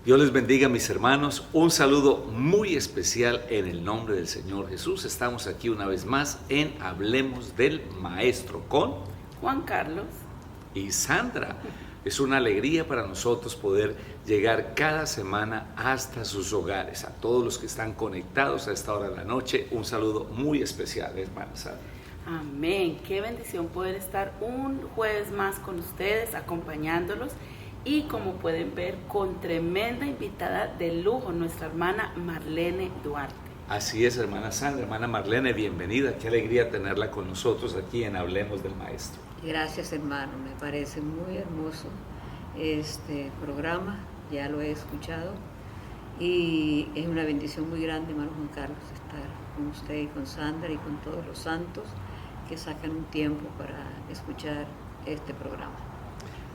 Dios les bendiga, mis hermanos. Un saludo muy especial en el nombre del Señor Jesús. Estamos aquí una vez más en Hablemos del Maestro con Juan Carlos y Sandra. Es una alegría para nosotros poder llegar cada semana hasta sus hogares. A todos los que están conectados a esta hora de la noche, un saludo muy especial, hermana Sandra. Amén. Qué bendición poder estar un jueves más con ustedes, acompañándolos. Y como pueden ver, con tremenda invitada de lujo, nuestra hermana Marlene Duarte. Así es, hermana Sandra. Hermana Marlene, bienvenida. Qué alegría tenerla con nosotros aquí en Hablemos del Maestro. Gracias, hermano. Me parece muy hermoso este programa. Ya lo he escuchado. Y es una bendición muy grande, hermano Juan Carlos, estar con usted y con Sandra y con todos los santos que sacan un tiempo para escuchar este programa.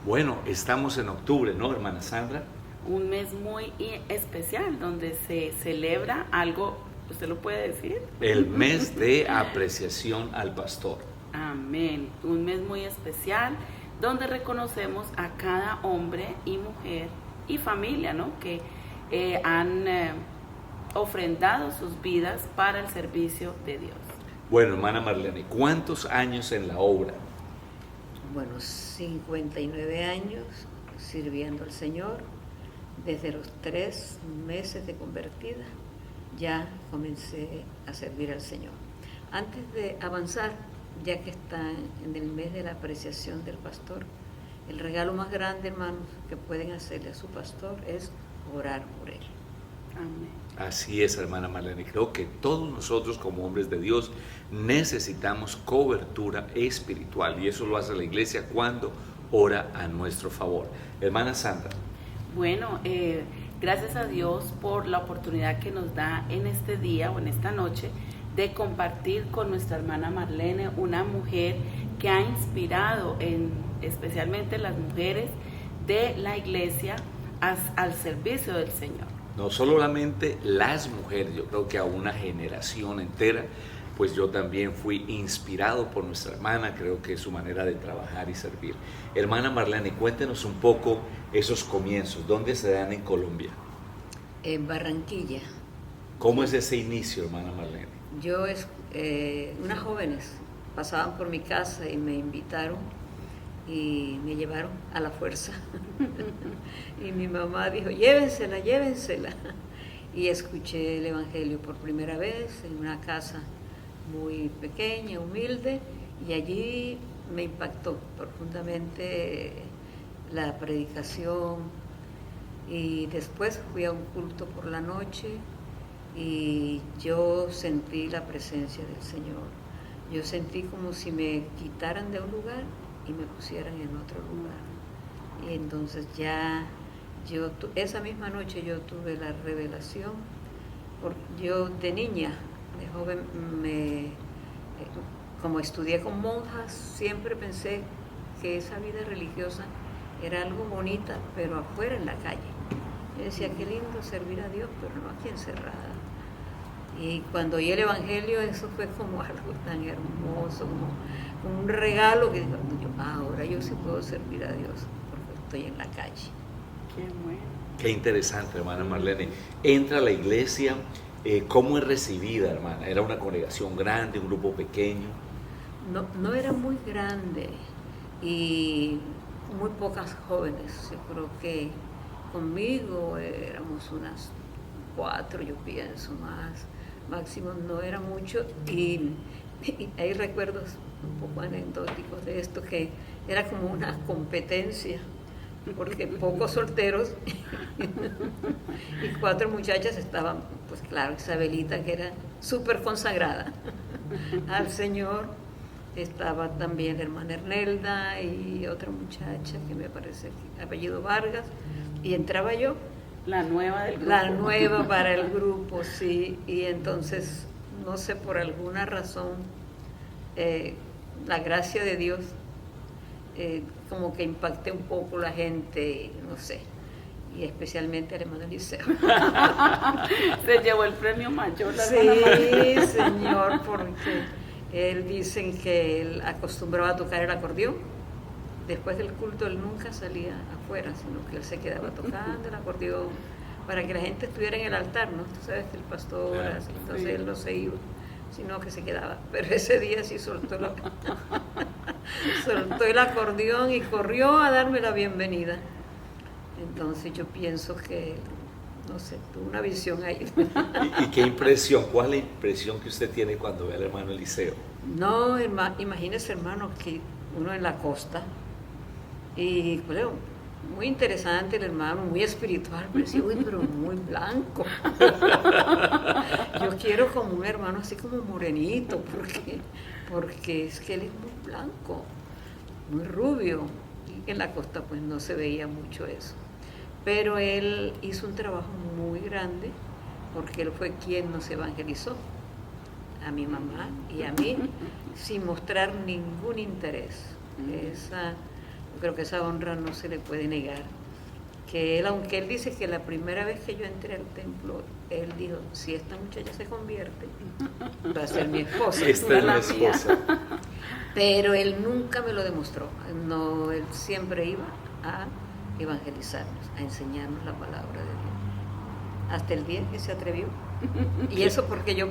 Bueno, estamos en octubre, ¿no, hermana Sandra? Un mes muy especial donde se celebra algo, ¿usted lo puede decir? El mes de apreciación al pastor. Amén. Un mes muy especial donde reconocemos a cada hombre y mujer y familia, ¿no? Que han ofrendado sus vidas para el servicio de Dios. Bueno, hermana Marlene, ¿cuántos años en la obra? Bueno, 59 años sirviendo al Señor. Desde los 3 meses de convertida ya comencé a servir al Señor. Antes de avanzar, ya que está en el mes de la apreciación del pastor, el regalo más grande, hermanos, que pueden hacerle a su pastor es orar por él. Amén. Así es, hermana Marlene. Creo que todos nosotros como hombres de Dios necesitamos cobertura espiritual y eso lo hace la iglesia cuando ora a nuestro favor. Hermana Sandra. Bueno, gracias a Dios por la oportunidad que nos da en este día o en esta noche de compartir con nuestra hermana Marlene, una mujer que ha inspirado especialmente las mujeres de la iglesia al servicio del Señor. No solamente las mujeres, yo creo que a una generación entera, pues yo también fui inspirado por nuestra hermana, creo que es su manera de trabajar y servir. Hermana Marlene, cuéntenos un poco esos comienzos, ¿dónde se dan en Colombia? En Barranquilla. ¿Cómo es ese inicio, hermana Marlene? Unas jóvenes pasaban por mi casa y me invitaron y me llevaron a la fuerza. Y mi mamá dijo, llévensela, llévensela. Y escuché el Evangelio por primera vez en una casa muy pequeña, humilde, y allí me impactó profundamente la predicación. Y después fui a un culto por la noche y yo sentí la presencia del Señor. Yo sentí como si me quitaran de un lugar y me pusieran en otro lugar. Y entonces ya esa misma noche yo tuve la revelación, porque yo de niña, de joven, como estudié con monjas, siempre pensé que esa vida religiosa era algo bonita, pero afuera en la calle. Yo decía, qué lindo servir a Dios, pero no aquí encerrada. Y cuando oí el Evangelio, eso fue como algo tan hermoso, como un regalo que digo, ahora yo sí puedo servir a Dios, porque estoy en la calle. Qué bueno. Qué interesante, hermana Marlene. Entra a la iglesia, ¿cómo es recibida, hermana? ¿Era una congregación grande, un grupo pequeño? No era muy grande y muy pocas jóvenes. Yo creo que conmigo éramos unas 4, yo pienso, más. Máximo no era mucho y hay recuerdos un poco anecdóticos de esto, que era como una competencia, porque pocos solteros y 4 muchachas estaban, pues claro, Isabelita, que era súper consagrada al Señor, estaba también la hermana Ernelda y otra muchacha que me parece apellido Vargas, y entraba yo. La nueva del grupo. La nueva para el grupo, sí. Y entonces, no sé, por alguna razón, la gracia de Dios, como que impacté un poco la gente, no sé. Y especialmente al hermano Eliseo. Se llevó el premio mayor. Sí, señor, porque él dicen que él acostumbraba a tocar el acordeón. Después del culto él nunca salía afuera, sino que él se quedaba tocando el acordeón para que la gente estuviera en el altar, ¿no? Tú sabes que el pastor, Claro. entonces Sí. él no se iba, sino que se quedaba. Pero ese día sí soltó soltó el acordeón y corrió a darme la bienvenida. Entonces yo pienso que, no sé, tuvo una visión ahí. ¿Y qué impresión? ¿Cuál es la impresión que usted tiene cuando ve al hermano Eliseo? No, imagínese, hermano, que uno en la costa, y bueno, muy interesante el hermano, muy espiritual, pero decía, uy, pero muy blanco. Yo quiero como un hermano así como morenito, porque es que él es muy blanco, muy rubio, y en la costa pues no se veía mucho eso. Pero él hizo un trabajo muy grande, porque él fue quien nos evangelizó, a mi mamá y a mí, sin mostrar ningún interés. Yo creo que esa honra no se le puede negar. Que él, aunque él dice que la primera vez que yo entré al templo, él dijo, si esta muchacha se convierte, va a ser mi esposa. Esta es la mi esposa. Pero él nunca me lo demostró. No, él siempre iba a evangelizarnos, a enseñarnos la palabra de Dios. Hasta el día que se atrevió. Y eso porque yo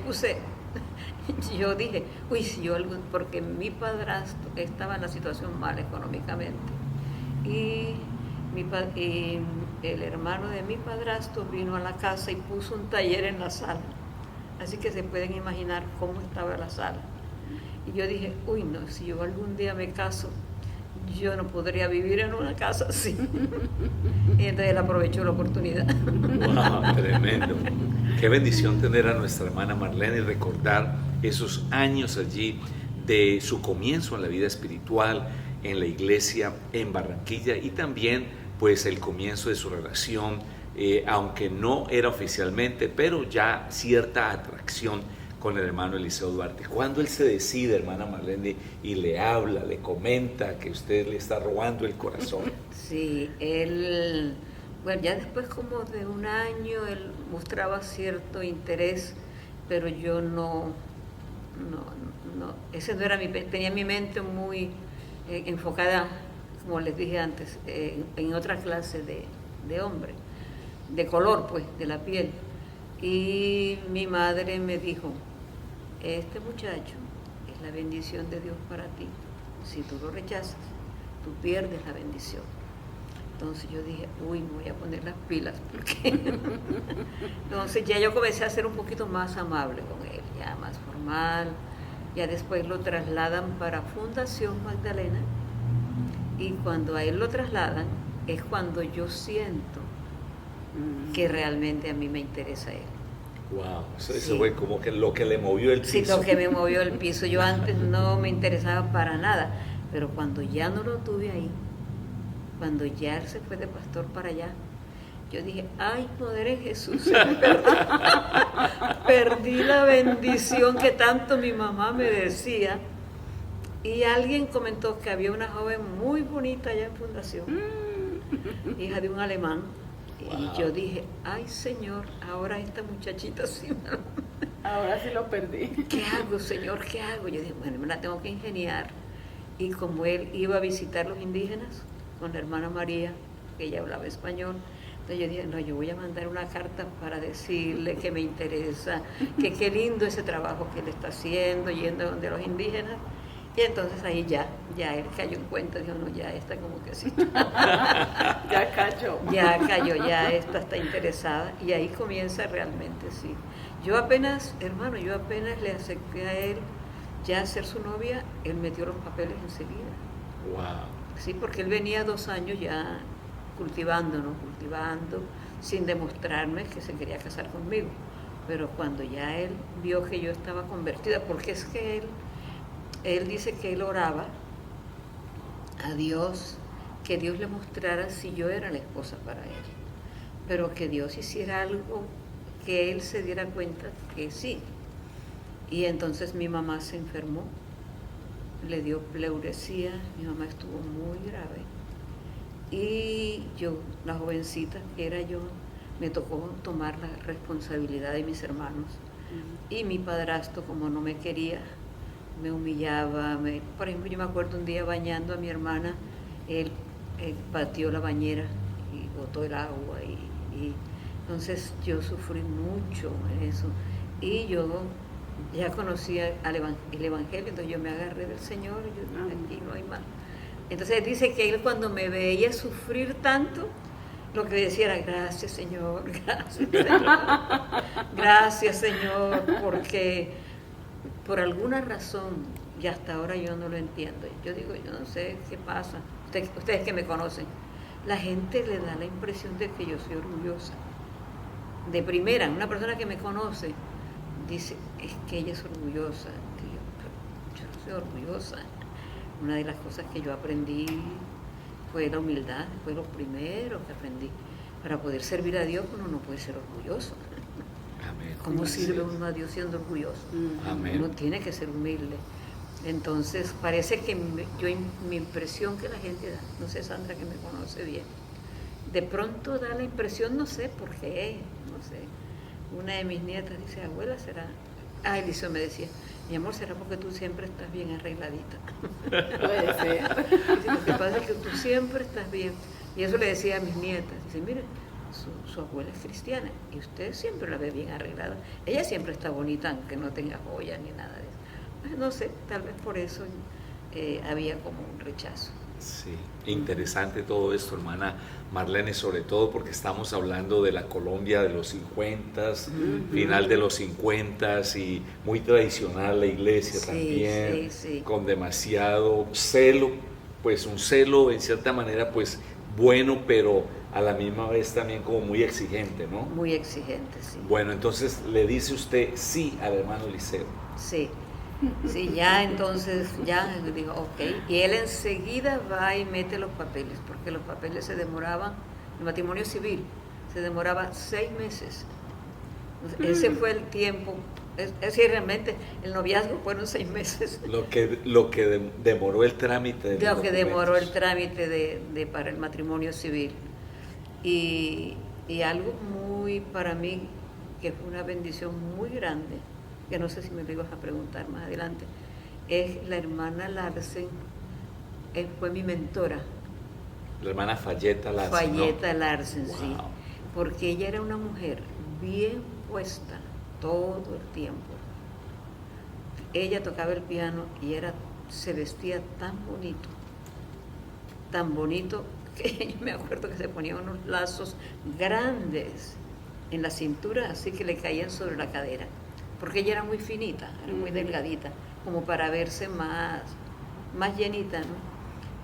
dije, uy, si yo porque mi padrastro estaba en la situación mal económicamente. Y el hermano de mi padrastro vino a la casa y puso un taller en la sala. Así que se pueden imaginar cómo estaba la sala. Y yo dije, uy, no, si yo algún día me caso, yo no podría vivir en una casa así. Y entonces él aprovechó la oportunidad. ¡Wow! Tremendo. Qué bendición tener a nuestra hermana Marlene y recordar esos años allí de su comienzo en la vida espiritual, en la iglesia en Barranquilla, y también pues el comienzo de su relación, aunque no era oficialmente, pero ya cierta atracción con el hermano Eliseo Duarte. ¿Cuándo él se decide, hermana Marlene, y le habla, le comenta que usted le está robando el corazón? Sí, bueno, ya después como de un año él mostraba cierto interés, pero yo no, ese no era tenía mi mente muy enfocada, como les dije antes, en otra clase de hombre, de color pues, de la piel. Y mi madre me dijo, este muchacho es la bendición de Dios para ti. Si tú lo rechazas, tú pierdes la bendición. Entonces yo dije, uy, me voy a poner las pilas, porque entonces ya yo comencé a ser un poquito más amable con él, ya más formal. Ya después lo trasladan para Fundación Magdalena, y cuando a él lo trasladan es cuando yo siento que realmente a mí me interesa él. Wow, eso Sí. fue como que lo que le movió el piso. Sí, lo que me movió el piso. Yo antes no me interesaba para nada, pero cuando ya no lo tuve ahí, cuando ya él se fue de pastor para allá, yo dije, ay, poder en Jesús, perdí la bendición que tanto mi mamá me decía. Y alguien comentó que había una joven muy bonita allá en Fundación, hija de un alemán. Wow. Y yo dije, ay, Señor, ahora esta muchachita sí me... Ahora sí lo perdí. ¿Qué hago, Señor? ¿Qué hago? Yo dije, bueno, me la tengo que ingeniar. Y como él iba a visitar los indígenas con la hermana María, que ella hablaba español, entonces yo dije, no, yo voy a mandar una carta para decirle que me interesa, que qué lindo ese trabajo que él está haciendo, yendo donde los indígenas. Y entonces ahí ya él cayó en cuenta, dijo, no, ya está como que sí. Ya cayó. Ya cayó, ya esta está interesada, y ahí comienza realmente, sí. Yo apenas le acepté a él ya ser su novia, él metió los papeles enseguida. Wow. Sí, porque él venía 2 años ya cultivando, sin demostrarme que se quería casar conmigo. Pero cuando ya él vio que yo estaba convertida, porque es que él dice que él oraba a Dios, que Dios le mostrara si yo era la esposa para él, pero que Dios hiciera algo que él se diera cuenta que sí. Y entonces mi mamá se enfermó, le dio pleuresía, mi mamá estuvo muy grave, y yo, la jovencita que era yo, me tocó tomar la responsabilidad de mis hermanos. Y mi padrastro, como no me quería, me humillaba. Por ejemplo, yo me acuerdo un día bañando a mi hermana, él pateó la bañera y botó el agua, y Entonces yo sufrí mucho en eso. Y yo ya conocía el Evangelio, entonces yo me agarré del Señor y yo dije, aquí no hay más. Entonces dice que él cuando me veía sufrir tanto, lo que decía era, gracias Señor, gracias Señor, porque por alguna razón, y hasta ahora yo no lo entiendo, yo digo, yo no sé qué pasa, ustedes que me conocen, la gente le da la impresión de que yo soy orgullosa. De primera, una persona que me conoce dice, es que ella es orgullosa. Yo no soy orgullosa. Una de las cosas que yo aprendí fue la humildad, fue lo primero que aprendí. Para poder servir a Dios uno no puede ser orgulloso. Amén. ¿Cómo sirve uno a Dios siendo orgulloso? Amén. Uno tiene que ser humilde. Entonces parece que mi impresión que la gente da, no sé Sandra que me conoce bien, de pronto da la impresión, no sé por qué, no sé. Una de mis nietas dice, abuela, ¿será? Eliseo me decía, mi amor, ¿será porque tú siempre estás bien arregladita? Puede ser. Dice, lo que pasa es que tú siempre estás bien. Y eso le decía a mis nietas. Dice, mire, su abuela es cristiana y usted siempre la ve bien arreglada. Ella siempre está bonita, aunque no tenga joyas ni nada de eso. Pues, no sé, tal vez por eso había como un rechazo. Sí, interesante todo esto, hermana Marlene, sobre todo porque estamos hablando de la Colombia de los 50, final de los 50 y muy tradicional la iglesia también, con demasiado celo, pues un celo en cierta manera pues bueno, pero a la misma vez también como muy exigente, ¿no? Muy exigente, sí. Bueno, entonces le dice usted sí al hermano Eliseo. Sí. Sí, ya entonces, ya digo, ok. Y él enseguida va y mete los papeles, porque los papeles se demoraban, el matrimonio civil se demoraba 6 meses. Entonces, ese fue el tiempo, es decir, realmente el noviazgo fueron 6 meses. Lo que demoró el trámite de lo que demoró el trámite para el matrimonio civil. Y algo muy, para mí, que fue una bendición muy grande, que no sé si me lo ibas a preguntar más adelante, es la hermana Larsen, fue mi mentora. La hermana Fayeta Larsen. Fayeta ¿no? Larsen, Wow. sí, porque ella era una mujer bien puesta todo el tiempo. Ella tocaba el piano y se vestía tan bonito, que yo me acuerdo que se ponía unos lazos grandes en la cintura, así que le caían sobre la cadera. Porque ella era muy finita, era muy delgadita, como para verse más llenita, ¿no?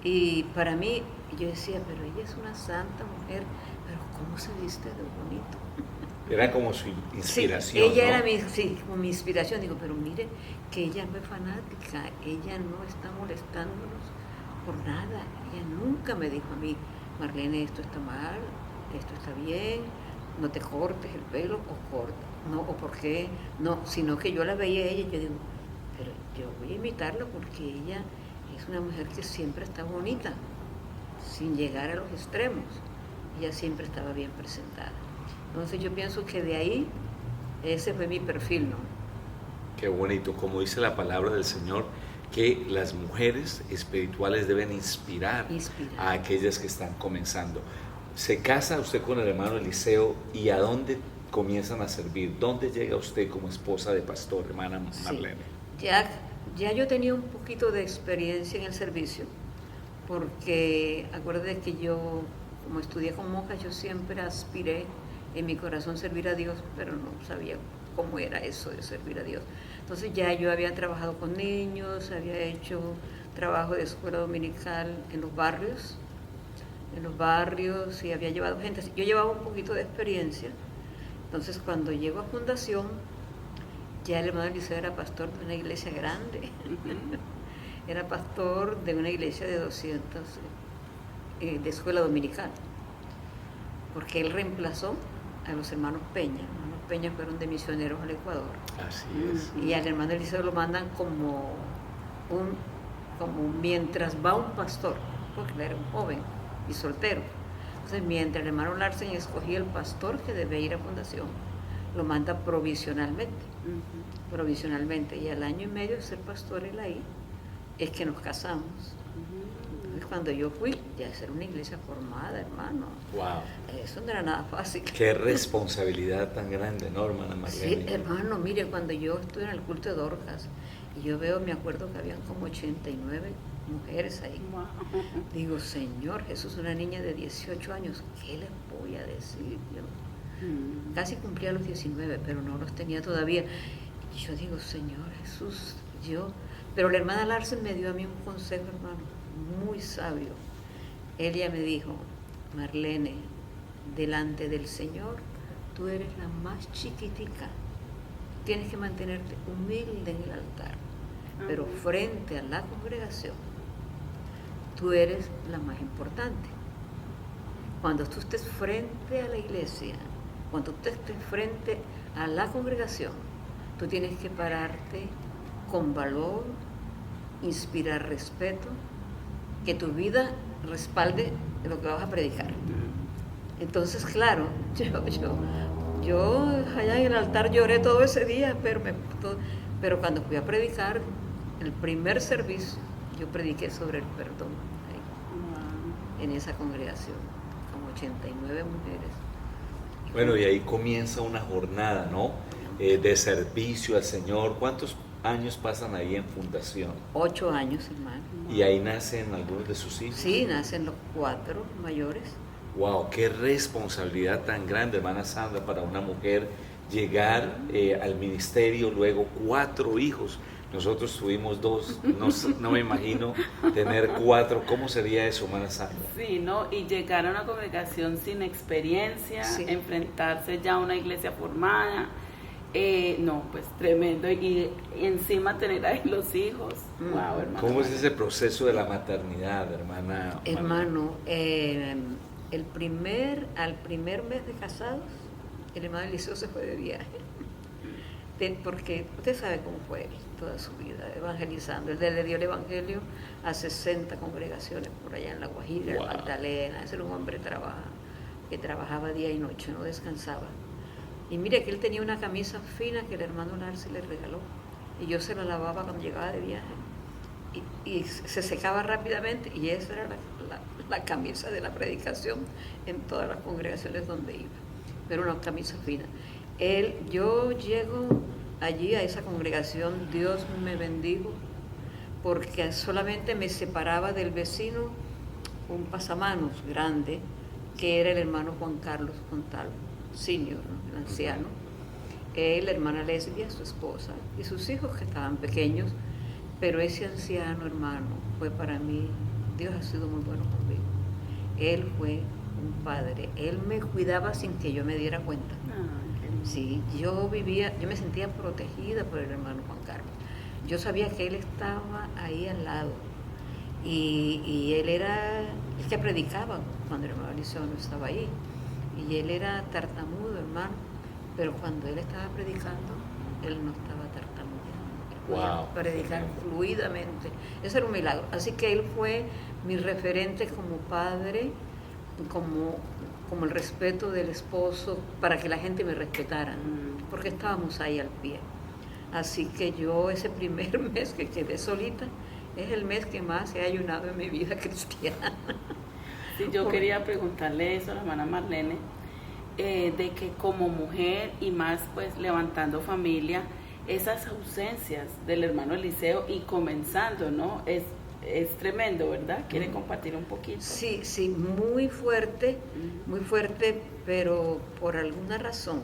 Y para mí, yo decía, pero ella es una santa mujer, pero ¿cómo se viste de bonito? Era como su inspiración. Sí, ella ¿no? era como mi inspiración. Digo, pero mire, que ella no es fanática, ella no está molestándonos por nada. Ella nunca me dijo a mí, Marlene, esto está mal, esto está bien, no te cortes el pelo o corta. No, o por qué, no, sino que yo la veía a ella y yo digo, pero yo voy a imitarla porque ella es una mujer que siempre está bonita, sin llegar a los extremos. Ella siempre estaba bien presentada. Entonces yo pienso que de ahí, ese fue mi perfil, ¿no? Qué bonito, como dice la palabra del Señor, que las mujeres espirituales deben inspirar a aquellas que están comenzando. Se casa usted con el hermano Eliseo y ¿a dónde comienzan a servir? ¿Dónde llega usted como esposa de pastor, hermana Marlene? Sí, ya yo tenía un poquito de experiencia en el servicio, porque acuérdate que yo, como estudié con monjas, yo siempre aspiré en mi corazón servir a Dios, pero no sabía cómo era eso de servir a Dios. Entonces ya yo había trabajado con niños, había hecho trabajo de escuela dominical en los barrios y había llevado gente. Yo llevaba un poquito de experiencia. Entonces, cuando llego a Fundación, ya el hermano Eliseo era pastor de una iglesia grande. Era pastor de una iglesia de 200, de escuela dominical. Porque él reemplazó a los hermanos Peña. Los hermanos Peña fueron de misioneros al Ecuador. Así es. Y al hermano Eliseo lo mandan como mientras va un pastor, porque él era un joven y soltero. Entonces, mientras el hermano Larsen escogía el pastor que debe ir a Fundación, lo manda provisionalmente. Provisionalmente. Y al año y medio de ser pastor él ahí, es que nos casamos. cuando yo fui, ya esa era una iglesia formada, hermano. Wow. Eso no era nada fácil. Qué responsabilidad tan grande, ¿no, hermana Sí, Marlene? hermano, mire, cuando yo estuve en el culto de Dorcas, y yo veo, me acuerdo que habían como 89 mujeres ahí. Wow. Digo, Señor Jesús, una niña de 18 años, ¿qué les voy a decir? Yo casi cumplía los 19, pero no los tenía todavía. Y yo digo, Señor Jesús, pero la hermana Larsen me dio a mí un consejo, hermano, muy sabio. Ella me dijo, Marlene, delante del Señor, tú eres la más chiquitica. Tienes que mantenerte humilde en el altar, pero frente a la congregación, tú eres la más importante. Cuando tú estés frente a la iglesia, cuando tú estés frente a la congregación, tú tienes que pararte con valor, inspirar respeto, que tu vida respalde lo que vas a predicar. Entonces, claro, yo allá en el altar lloré todo ese día, pero cuando fui a predicar, el primer servicio, yo prediqué sobre el perdón ahí, en esa congregación, con 89 mujeres. Bueno, y ahí comienza una jornada, ¿no? De servicio al Señor. ¿Cuántos años pasan ahí en fundación? 8 años, hermano. ¿Y ahí nacen algunos de sus hijos? Sí, nacen los 4 mayores. Wow, qué responsabilidad tan grande, hermana Sandra, para una mujer llegar al ministerio, luego 4 hijos. Nosotros tuvimos 2, no me imagino tener 4. ¿Cómo sería eso, hermana Sandra? Sí, ¿no? Y llegar a una congregación sin experiencia, Sí. enfrentarse ya a una iglesia formada, no, pues tremendo. Y encima tener ahí los hijos. Wow, hermano. ¿Cómo es ese proceso de la maternidad, hermana? Hermano, al primer mes de casados, el hermano Eliseo se fue de viaje. Porque usted sabe cómo fue él toda su vida, evangelizando. Él le dio el evangelio a 60 congregaciones por allá en La Guajira, Wow. en Magdalena. Ese era un hombre que trabajaba día y noche, no descansaba. Y mire que él tenía una camisa fina que el hermano Narci le regaló. Y yo se la lavaba cuando llegaba de viaje. Y se secaba rápidamente. Y esa era la camisa de la predicación en todas las congregaciones donde iba. Pero una camisa fina. Yo llego allí a esa congregación, Dios me bendijo, porque solamente me separaba del vecino un pasamanos grande, que era el hermano Juan Carlos Montalvo, senior, ¿no? El anciano, la hermana Lesbia, su esposa, y sus hijos que estaban pequeños, pero ese anciano, hermano, fue para mí, Dios ha sido muy bueno conmigo. Él fue un padre, él me cuidaba sin que yo me diera cuenta. Sí, yo me sentía protegida por el hermano Juan Carlos. Yo sabía que él estaba ahí al lado y él era el que predicaba cuando el hermano Eliseo no estaba ahí. Y él era tartamudo, hermano, pero cuando él estaba predicando, él no estaba tartamudeando. Él podía predicar fluidamente. Eso era un milagro. Así que él fue mi referente como padre, como el respeto del esposo, para que la gente me respetara, porque estábamos ahí al pie. Así que yo ese primer mes que quedé solita, es el mes que más he ayunado en mi vida cristiana. Sí, yo quería preguntarle eso a la hermana Marlene, de que como mujer y más pues levantando familia, esas ausencias del hermano Eliseo y comenzando, ¿no? Es tremendo, ¿verdad? ¿Quiere compartir un poquito? Sí, muy fuerte, pero por alguna razón.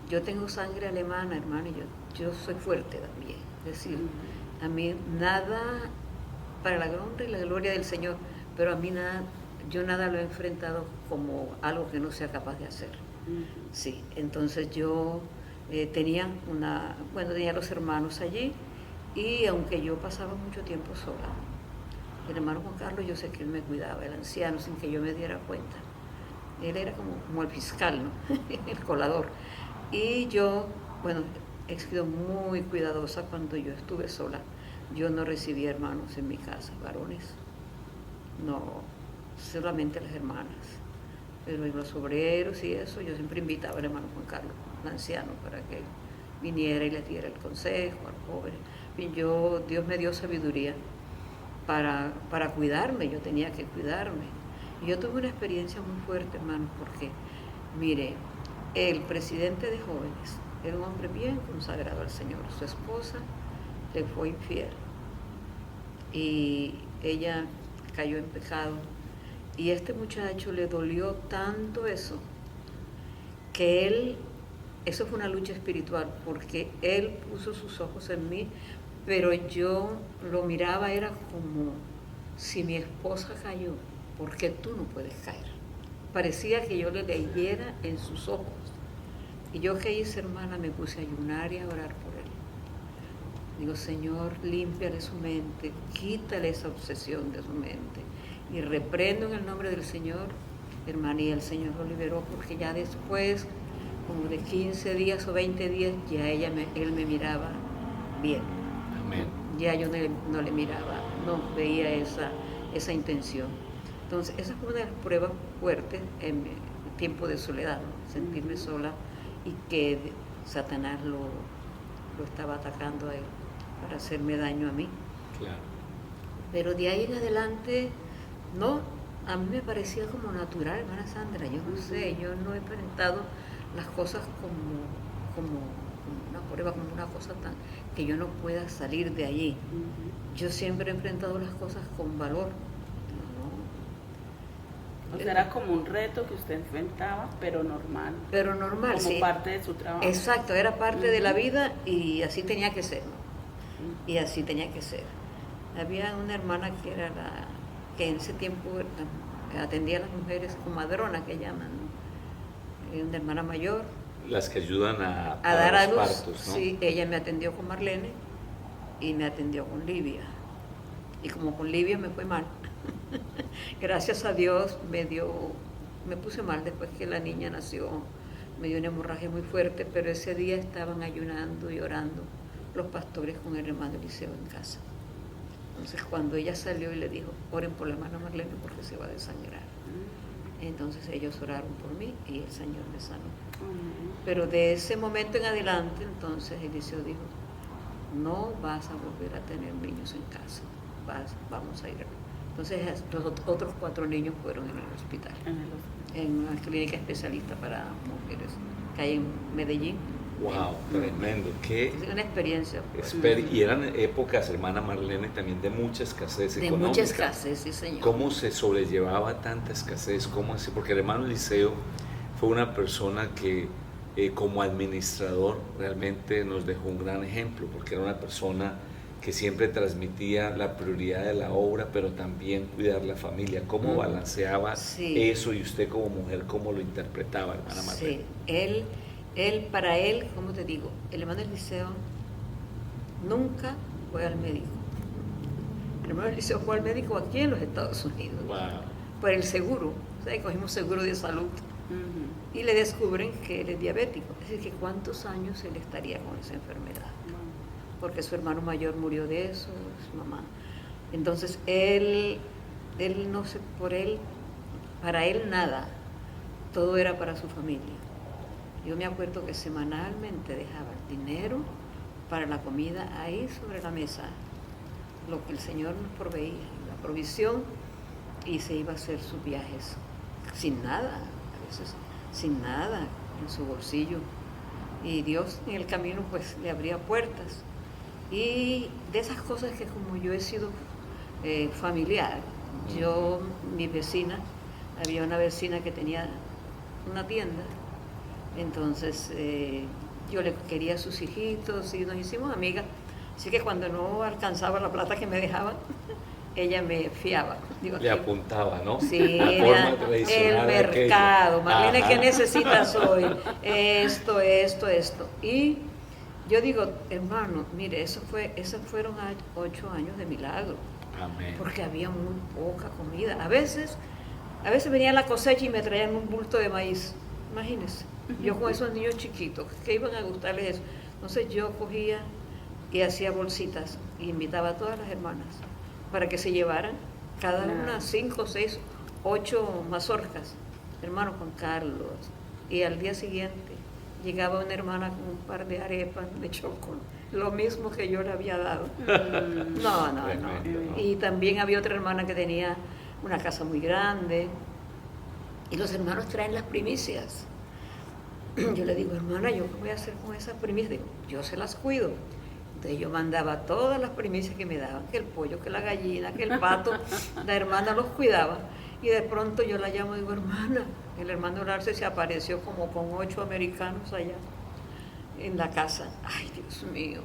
Yo tengo sangre alemana, hermano, y yo soy fuerte también. Es decir, a mí nada, para la honra y la gloria del Señor, pero a mí yo nada lo he enfrentado como algo que no sea capaz de hacer. Sí, entonces yo tenía los hermanos allí. Y aunque yo pasaba mucho tiempo sola, el hermano Juan Carlos, yo sé que él me cuidaba, el anciano, sin que yo me diera cuenta. Él era como el fiscal, ¿no? El colador. Y yo, he sido muy cuidadosa cuando yo estuve sola. Yo no recibía hermanos en mi casa, varones. No, solamente las hermanas. Pero en los obreros y eso, yo siempre invitaba al hermano Juan Carlos, el anciano, para que viniera y le diera el consejo al joven. Dios me dio sabiduría para cuidarme, yo tenía que cuidarme. Y yo tuve una experiencia muy fuerte, hermano, porque, mire, el presidente de jóvenes era un hombre bien consagrado al Señor. Su esposa le fue infiel y ella cayó en pecado. Y este muchacho le dolió tanto eso, que eso fue una lucha espiritual, porque él puso sus ojos en mí, pero yo lo miraba, era como si mi esposa cayó, ¿por qué tú no puedes caer? Parecía que yo le leyera en sus ojos. Y yo, ¿qué hice, hermana? Me puse a ayunar y a orar por él. Digo, Señor, límpiale su mente, quítale esa obsesión de su mente. Y reprendo en el nombre del Señor, hermana, y el Señor lo liberó, porque ya después, como de 15 días o 20 días, ya él me miraba bien. Amén. Ya yo no le miraba, no veía esa intención. Entonces, esa fue una de las pruebas fuertes en mi tiempo de soledad, ¿no? Sentirme sola y que Satanás lo estaba atacando a él para hacerme daño a mí. Claro. Pero de ahí en adelante, no, a mí me parecía como natural, hermana Sandra, yo no sé, yo no he enfrentado las cosas como una prueba, como una cosa tan que yo no pueda salir de allí. Yo siempre he enfrentado las cosas con valor. O sea, era como un reto que usted enfrentaba, pero normal. Pero normal, como sí. parte de su trabajo. Exacto, era parte de la vida y así tenía que ser, ¿no? Y así tenía que ser. Había una hermana que en ese tiempo atendía a las mujeres comadronas, que llaman, ¿no? Una hermana mayor. Las que ayudan a dar a los luz. partos, ¿no? Sí, ella me atendió con Marlene y me atendió con Livia. Y como con Livia me fue mal, gracias a Dios me puse mal después que la niña nació, me dio una hemorragia muy fuerte, pero ese día estaban ayunando y orando los pastores con el hermano Eliseo en casa. Entonces cuando ella salió y le dijo, oren por la hermana Marlene porque se va a desangrar. Entonces ellos oraron por mí y el Señor me sanó. Pero de ese momento en adelante, entonces Eliseo dijo, no vas a volver a tener niños en casa, vamos a ir. Entonces los otros 4 niños fueron en el hospital, en una clínica especialista para mujeres que hay en Medellín. Wow, tremendo. Qué Es una experiencia. y eran épocas, hermana Marlene, también de mucha escasez económica. De mucha escasez, sí, señor. ¿Cómo se sobrellevaba tanta escasez? ¿Cómo así? Porque el hermano Eliseo fue una persona que como administrador realmente nos dejó un gran ejemplo, porque era una persona que siempre transmitía la prioridad de la obra, pero también cuidar la familia. ¿Cómo balanceaba eso y usted como mujer, cómo lo interpretaba, hermana Marlene? Sí, para él, como te digo, el hermano Eliseo nunca fue al médico. El hermano Eliseo fue al médico aquí en los Estados Unidos. Wow. Por el seguro, o sea, cogimos seguro de salud. Y le descubren que él es diabético. Es decir, que cuántos años él estaría con esa enfermedad. Porque su hermano mayor murió de eso, su mamá. Entonces, él no sé, para él nada, todo era para su familia. Yo me acuerdo que semanalmente dejaba el dinero para la comida ahí sobre la mesa, lo que el Señor nos proveía, la provisión, y se iba a hacer sus viajes sin nada, a veces sin nada en su bolsillo. Y Dios en el camino pues le abría puertas. Y de esas cosas que como yo he sido familiar, mi vecina, había una vecina que tenía una tienda, entonces yo le quería a sus hijitos y nos hicimos amigas, así que cuando no alcanzaba la plata que me dejaban, ella me fiaba. Digo, le apuntaba, ¿no? Sí, la forma tradicional el mercado, Marlene, ¿qué necesitas hoy? Esto. Y yo digo, hermano, mire, esos fueron 8 años de milagro. Amén. Porque había muy poca comida. A veces venía la cosecha y me traían un bulto de maíz. Imagínense, yo con esos niños chiquitos, que iban a gustarles eso. Entonces yo cogía y hacía bolsitas y invitaba a todas las hermanas para que se llevaran cada una 5, 6, 8 mazorcas, hermano Juan Carlos. Y al día siguiente llegaba una hermana con un par de arepas de chocolate, lo mismo que yo le había dado. Mm. No, no, Tremendo, no. ¿no? Y también había otra hermana que tenía una casa muy grande. Y los hermanos traen las primicias. Yo le digo, hermana, ¿yo qué voy a hacer con esas primicias? Digo, yo se las cuido. Entonces yo mandaba todas las primicias que me daban, que el pollo, que la gallina, que el pato. La hermana los cuidaba. Y de pronto yo la llamo y digo, hermana, el hermano Larce se apareció como con 8 americanos allá en la casa. Ay, Dios mío.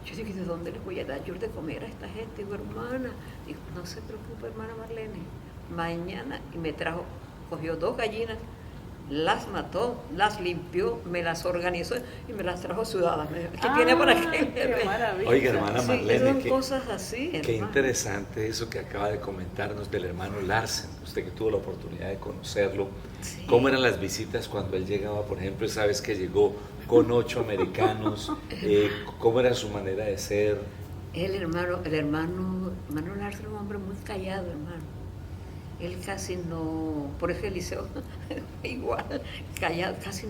Yo digo, ¿de dónde les voy a dar yo de comer a esta gente? Digo, hermana. Digo, no se preocupe, hermana Marlene. Mañana. Y me trajo, cogió 2 gallinas, las mató, las limpió, me las organizó y me las trajo sudadas. ¿Qué tiene para qué? Qué maravilla. Oiga, hermana Sí, Marlene, son cosas así, qué hermano. interesante eso que acaba de comentarnos del hermano Larsen, usted que tuvo la oportunidad de conocerlo. Sí. ¿Cómo eran las visitas cuando él llegaba, por ejemplo, esa vez que llegó con 8 americanos? ¿Cómo era su manera de ser? El hermano Larsen era un hombre muy callado, hermano. Él casi no, por eso Eliseo, igual, callado, casi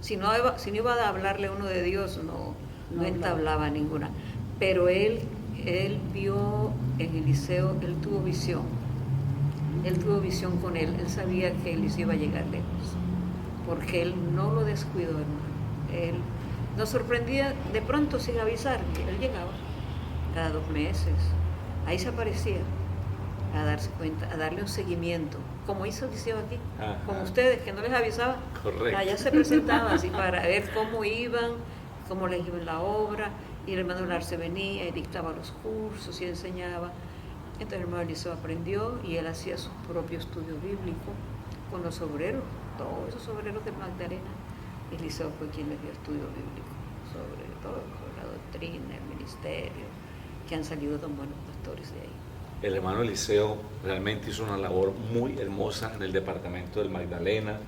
si no iba a hablarle uno de Dios, no entablaba ninguna. Pero él vio en Eliseo, él tuvo visión con él sabía que Eliseo iba a llegar lejos, porque él no lo descuidó, hermano. Él nos sorprendía de pronto sin avisar, que él llegaba cada 2 meses, ahí se aparecía, a darse cuenta, a darle un seguimiento, como hizo Eliseo aquí, Ajá. con ustedes, que no les avisaba. Correcto. Allá se presentaba así para ver cómo iban, cómo les iba en la obra, y el hermano Larce venía y dictaba los cursos y enseñaba. Entonces el hermano Eliseo aprendió y él hacía su propio estudio bíblico con los obreros, todos esos obreros de Magdalena. Eliseo fue quien les dio estudio bíblico sobre todo, sobre la doctrina, el ministerio, que han salido tan buenos pastores de ahí. El hermano Eliseo realmente hizo una labor muy hermosa en el departamento del Magdalena,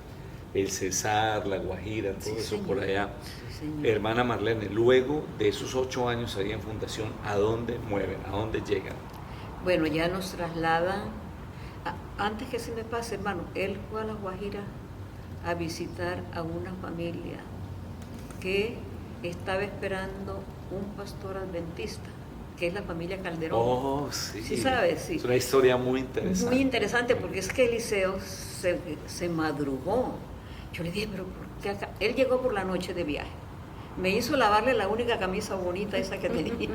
el Cesar, la Guajira, todo Sí, eso señor. por allá. Sí, señor. Hermana Marlene, luego de esos 8 años ahí en Fundación, ¿a dónde mueven? ¿A dónde llegan? Bueno, ya nos trasladan. Antes que se me pase, hermano, él fue a La Guajira a visitar a una familia que estaba esperando un pastor adventista, que es la familia Calderón. Oh, sí. Sí sabes, sí. Es una historia muy interesante. Muy interesante porque es que Eliseo se madrugó. Yo le dije, pero ¿por qué acá? Él llegó por la noche de viaje. Me hizo lavarle la única camisa bonita esa que tenía.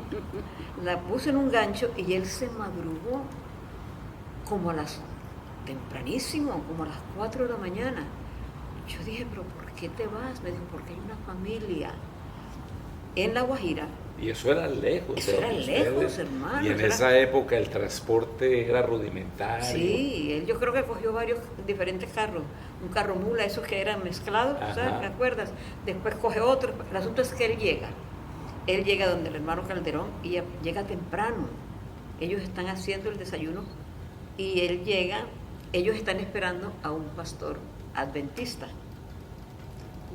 La puse en un gancho y él se madrugó tempranísimo, como a las 4 de la mañana. Yo dije, pero ¿por qué te vas? Me dijo, porque hay una familia en La Guajira. Y eso era lejos. Eso de era donde lejos, ustedes- hermano, Y en eso era- esa época el transporte era rudimentario. Sí, él yo creo que cogió varios diferentes carros, un carro mula, esos que eran mezclados, Ajá. ¿sabes? ¿Te acuerdas? Después coge otro, el asunto es que él llega donde el hermano Calderón y llega temprano, ellos están haciendo el desayuno y él llega, ellos están esperando a un pastor adventista,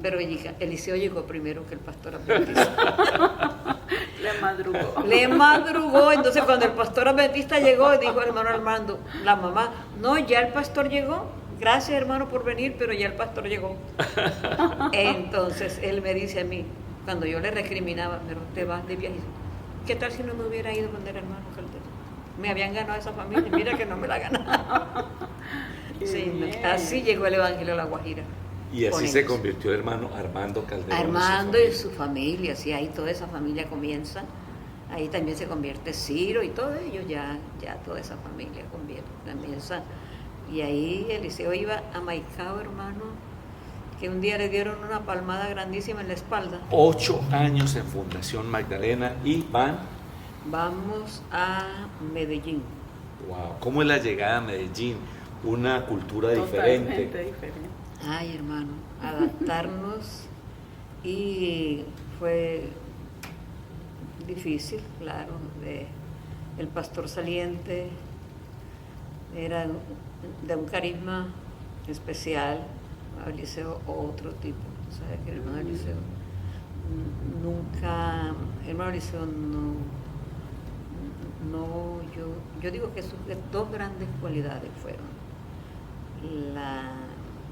pero Eliseo llegó primero que el pastor adventista. Le madrugó. Le madrugó, entonces cuando el pastor adventista llegó, dijo el hermano Armando, la mamá, no, ya el pastor llegó, gracias hermano por venir, pero ya el pastor llegó. Entonces él me dice a mí, cuando yo le recriminaba, pero te vas de viaje, ¿qué tal si no me hubiera ido con el hermano Calderón? Me habían ganado esa familia, mira que no me la ganaron. Qué Sí, bien. así llegó el Evangelio a La Guajira. Y así Con se ellos. convirtió el hermano Armando Calderón. Armando y y su familia, sí, ahí toda esa familia comienza, ahí también se convierte Ciro y todos ellos, ya toda esa familia comienza. Y ahí Eliseo iba a Maicao, hermano, que un día le dieron una palmada grandísima en la espalda. 8 años en Fundación Magdalena y van. Vamos a Medellín. Wow, ¿cómo es la llegada a Medellín? Una cultura Totalmente diferente. diferente. Ay, hermano, adaptarnos y fue difícil, claro, el pastor saliente era de un carisma especial, Eliseo otro tipo, ¿sabes? Que el hermano Eliseo nunca, el hermano Eliseo yo digo que sus 2 grandes cualidades fueron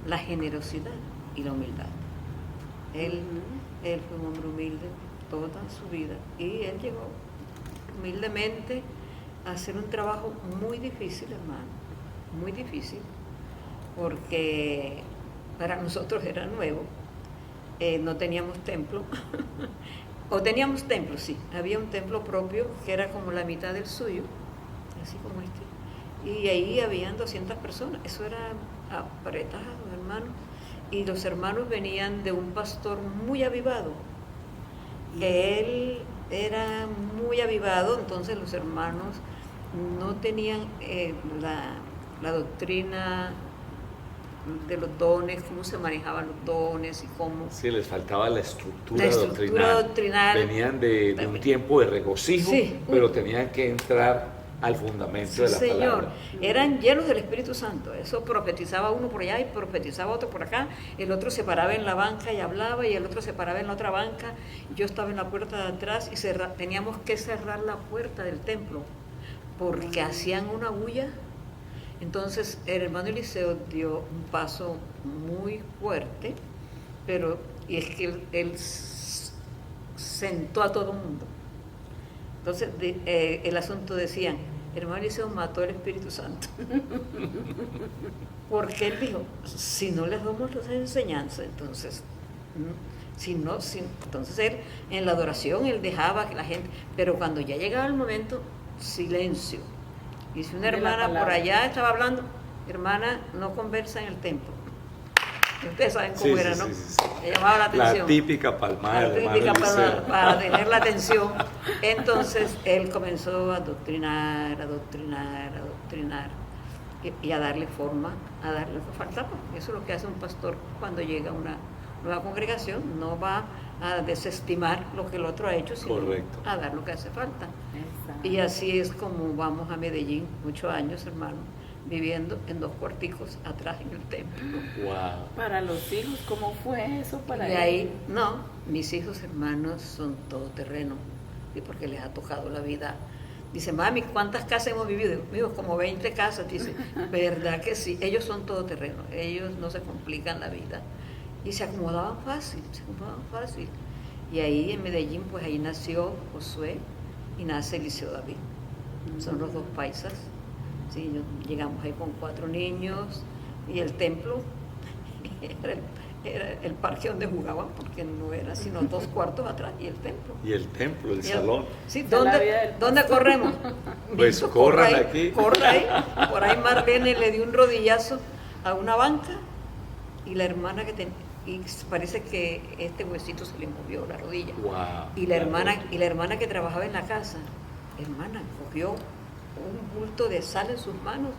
la generosidad y la humildad. Él fue un hombre humilde, toda su vida. Y él llegó humildemente a hacer un trabajo muy difícil, hermano, muy difícil, porque para nosotros era nuevo, no teníamos templo, o teníamos templo, sí, había un templo propio que era como la mitad del suyo, así como este, y ahí habían 200 personas, eso era apretado, hermano, y los hermanos venían de un pastor muy avivado, que él era muy avivado, entonces los hermanos no tenían la doctrina de los dones, cómo se manejaban los dones y cómo... Sí, les faltaba la estructura doctrinal. Venían de un tiempo de regocijo, sí, pero tenían que entrar al fundamento, sí, de la Señor, palabra. Eran llenos del Espíritu Santo. Eso profetizaba uno por allá y profetizaba otro por acá. El otro se paraba en la banca y hablaba, y el otro se paraba en la otra banca. Yo estaba en la puerta de atrás y teníamos que cerrar la puerta del templo porque hacían una bulla. Entonces el hermano Eliseo dio un paso muy fuerte, y es que él sentó a todo el mundo. Entonces el asunto decían, el hermano Eliseo mató el Espíritu Santo. Porque él dijo, si no les damos las enseñanzas, entonces, entonces él en la adoración él dejaba que la gente, pero cuando ya llegaba el momento, silencio. Y si una hermana por allá estaba hablando, hermana, no conversa en el templo. Ustedes saben cómo era, ¿no? Sí. Le llamaba la atención. La típica palmada. La típica palmada, para tener la atención. Entonces, él comenzó a adoctrinar y a darle forma, a darle lo que faltaba. Eso es lo que hace un pastor cuando llega a una nueva congregación. No va a desestimar lo que el otro ha hecho, sino a dar lo que hace falta. Exacto. Y así es como vamos a Medellín, muchos años, hermano, viviendo en 2 cuarticos atrás en el templo. Wow. Para los hijos, ¿cómo fue eso para ellos? Y ahí, no, mis hijos hermanos son todoterreno, ¿sí? Porque les ha tocado la vida. Dice, mami, ¿cuántas casas hemos vivido? Digo, como 20 casas. Dice, ¿verdad que sí? Ellos son todoterreno, ellos no se complican la vida. Y se acomodaban fácil. Y ahí en Medellín, pues ahí nació Josué y nace Eliseo David. Son los 2 paisas. Sí, llegamos ahí con 4 niños y el templo era el parque donde jugaban, porque no era sino 2 cuartos atrás y el templo. Y el templo, el salón. Sí, ¿dónde corremos? Pues corran aquí. Corre ahí. Por ahí Marlene le dio un rodillazo a una banca y la hermana y parece que este huesito se le movió la rodilla. Wow, y la hermana que trabajaba en la casa, cogió un bulto de sal en sus manos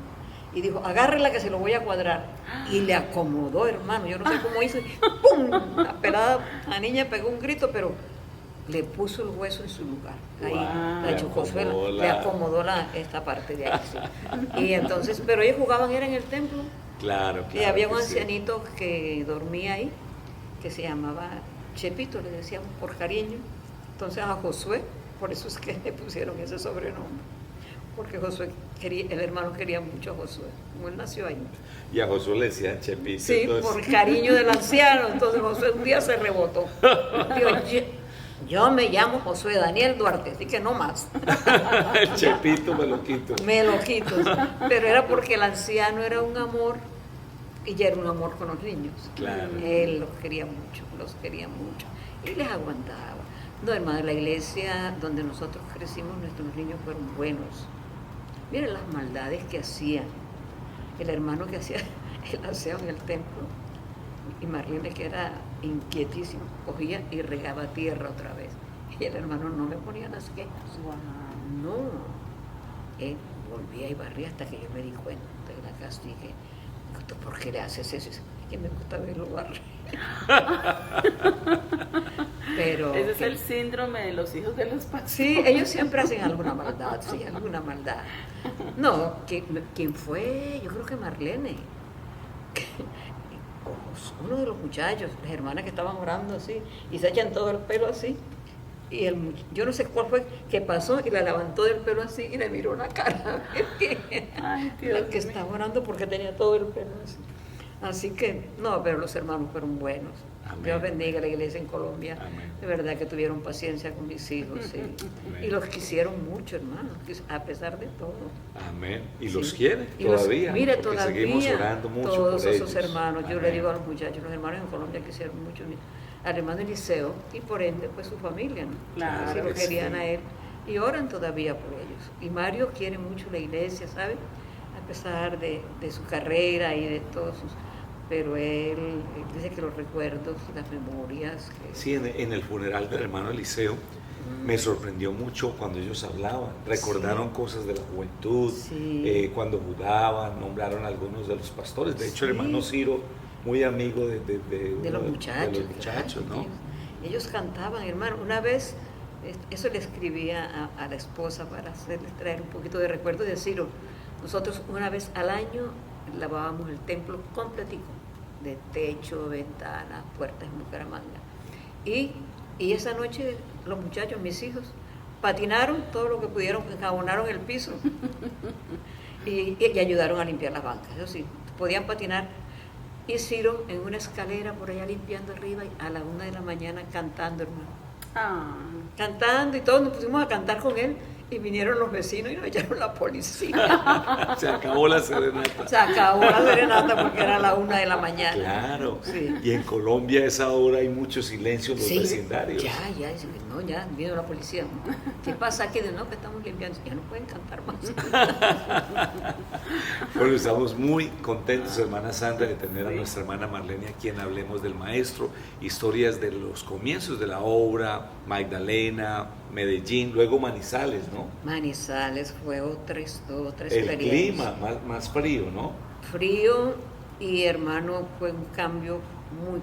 y dijo, agárrela que se lo voy a cuadrar. Y le acomodó, hermano, yo no sé cómo hizo, y ¡pum! La niña pegó un grito, pero le puso el hueso en su lugar. Ahí, la Chocosuela, le acomodó esta parte de ahí. Sí. Y entonces, pero ellos jugaban, era en el templo. Claro. Y había un ancianito que dormía ahí, que se llamaba Chepito, le decíamos por cariño. Entonces a Josué, por eso es que le pusieron ese sobrenombre. Porque el hermano quería mucho a Josué, como él nació ahí. Y a Josué le decían Chepito. Sí, entonces, por cariño del anciano. Entonces Josué un día se rebotó. Dijo, yo me llamo Josué Daniel Duarte, así que no más. El Chepito me lo quito. Me lo quito. Pero era porque el anciano era un amor y ya era un amor con los niños. Claro. Él los quería mucho. Y les aguantaba. No, hermano, la iglesia donde nosotros crecimos, nuestros niños fueron buenos. Miren las maldades que hacían. El hermano que hacía el aseo en el templo, y Marlene, que era inquietísimo, cogía y regaba tierra otra vez. Y el hermano no me ponía las quejas. Wow. No. Él volvía y barría hasta que yo me di cuenta y la castigué. ¿Por qué le haces eso? Es que me gusta verlo barrer. Pero ese es el síndrome de los hijos de los pastores. Sí, ellos siempre hacen alguna maldad, No, ¿quién fue? Yo creo que Marlene. Uno de los muchachos, las hermanas que estaban orando así, y se echan todo el pelo así. Y yo no sé cuál fue que pasó y la levantó del pelo así y le miró la cara. Ay, Dios la que estaba orando porque tenía todo el pelo así. Así que, no, pero los hermanos fueron buenos. Amén. Dios bendiga la iglesia en Colombia. Amén. De verdad que tuvieron paciencia con mis hijos. Sí. Amén. Y los quisieron mucho, hermanos, a pesar de todo. Amén. Y Sí. los quiere Y los- todavía. mire, porque todavía seguimos orando mucho todos por esos ellos. hermanos, yo le Amén. digo a los muchachos, los hermanos en Colombia quisieron mucho al hermano Eliseo y por ende pues su familia, ¿no? Claro Así lo que querían sí. a él y oran todavía por ellos. Y Mario quiere mucho la iglesia, ¿sabe? A pesar de su carrera y de todos sus... Pero él dice que los recuerdos, las memorias... Que, Sí, en el funeral del hermano Eliseo me sorprendió mucho cuando ellos hablaban, recordaron cosas de la juventud, Sí. cuando jugaban, nombraron a algunos de los pastores. De hecho, el Sí. hermano Ciro, muy amigo de los uno muchachos. de los muchachos, claro, ¿no? ellos cantaban, hermano. Una vez, eso le escribía a la esposa para hacerle traer un poquito de recuerdo y decirlo. Nosotros una vez al año lavábamos el templo completico, de techo, ventanas, puertas en Bucaramanga. Y esa noche los muchachos, mis hijos, patinaron todo lo que pudieron, enjabonaron el piso y ayudaron a limpiar las bancas. Eso sí, podían patinar. Y Ciro en una escalera por allá limpiando arriba y a la 1 de la mañana cantando, hermano. Ah, Cantando y todos nos pusimos a cantar con él y vinieron los vecinos y nos echaron la policía. Se acabó la serenata. Se acabó la serenata porque era la 1 de la mañana. Claro. Sí. Y en Colombia a esa hora hay mucho silencio en los Sí, vecindarios. ya, dicen que no, ya, vino la policía. ¿Qué pasa aquí? De no, que estamos limpiando, ya no pueden cantar más. Bueno, estamos muy contentos, hermana Sandra, de tener a nuestra hermana Marlene aquí en Hablemos del Maestro, historias de los comienzos de la obra, Magdalena, Medellín, luego Manizales, ¿no? Manizales fue otra El experiencia. clima más frío, ¿no? Frío y hermano, fue un cambio muy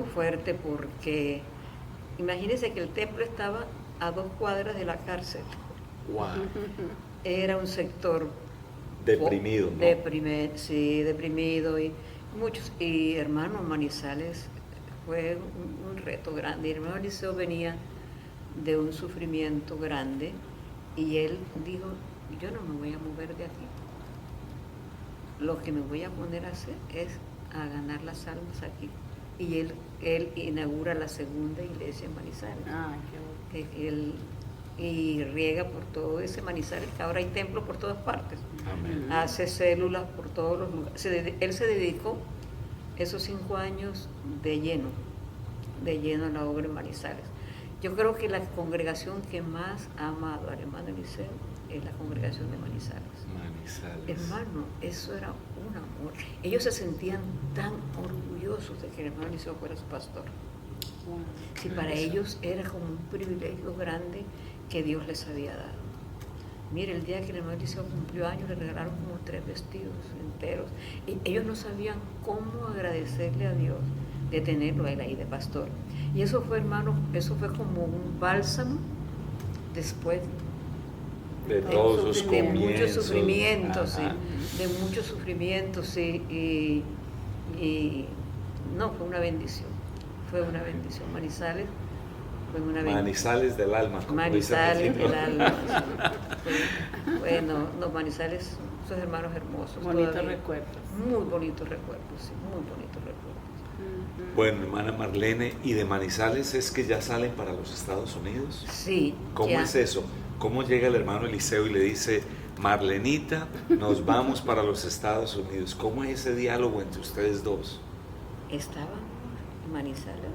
fuerte porque imagínense que el templo estaba a 2 cuadras de la cárcel. Wow. Era un sector Deprimido, ¿no? Sí, deprimido y muchos. Y hermano, Manizales fue un reto grande. Y hermano Eliseo venía de un sufrimiento grande y él dijo, yo no me voy a mover de aquí. Lo que me voy a poner a hacer es a ganar las almas aquí. Y él inaugura la segunda iglesia en Manizales. qué bueno. Y riega por todo ese Manizales, que ahora hay templos por todas partes. Amén. Hace células por todos los lugares. Él se dedicó esos 5 años de lleno a la obra en Manizales. Yo creo que la congregación que más ha amado al hermano Eliseo es la congregación de Manizales. Manizales. Hermano, eso era un amor. Ellos se sentían tan orgullosos de que el hermano Eliseo fuera su pastor. Wow. Si para ellos era como un privilegio grande que Dios les había dado. Mire, el día que el hermano Eliseo cumplió años, le regalaron como 3 vestidos enteros. Y ellos no sabían cómo agradecerle a Dios de tenerlo a él ahí de pastor. Y eso fue, hermano, eso fue como un bálsamo después De todos los de comienzos. muchos sufrimientos, sí, Ajá. de muchos sufrimientos, sí, y no, fue una bendición, Manizales fue una bendición. Manizales del alma. como dice Manizales Pepito. del alma. Sí. Bueno, los Manizales, sus hermanos hermosos. Bonitos todavía. recuerdos. Muy bonitos recuerdos, sí, muy bonitos recuerdos. Ujú. Bueno, hermana Marlene, ¿y de Manizales es que ya salen para los Estados Unidos? Sí. ¿Cómo ya es eso? ¿Cómo llega el hermano Eliseo y le dice, Marlenita, nos vamos para los Estados Unidos? ¿Cómo es ese diálogo entre ustedes dos? ¿Estaban en Manizales?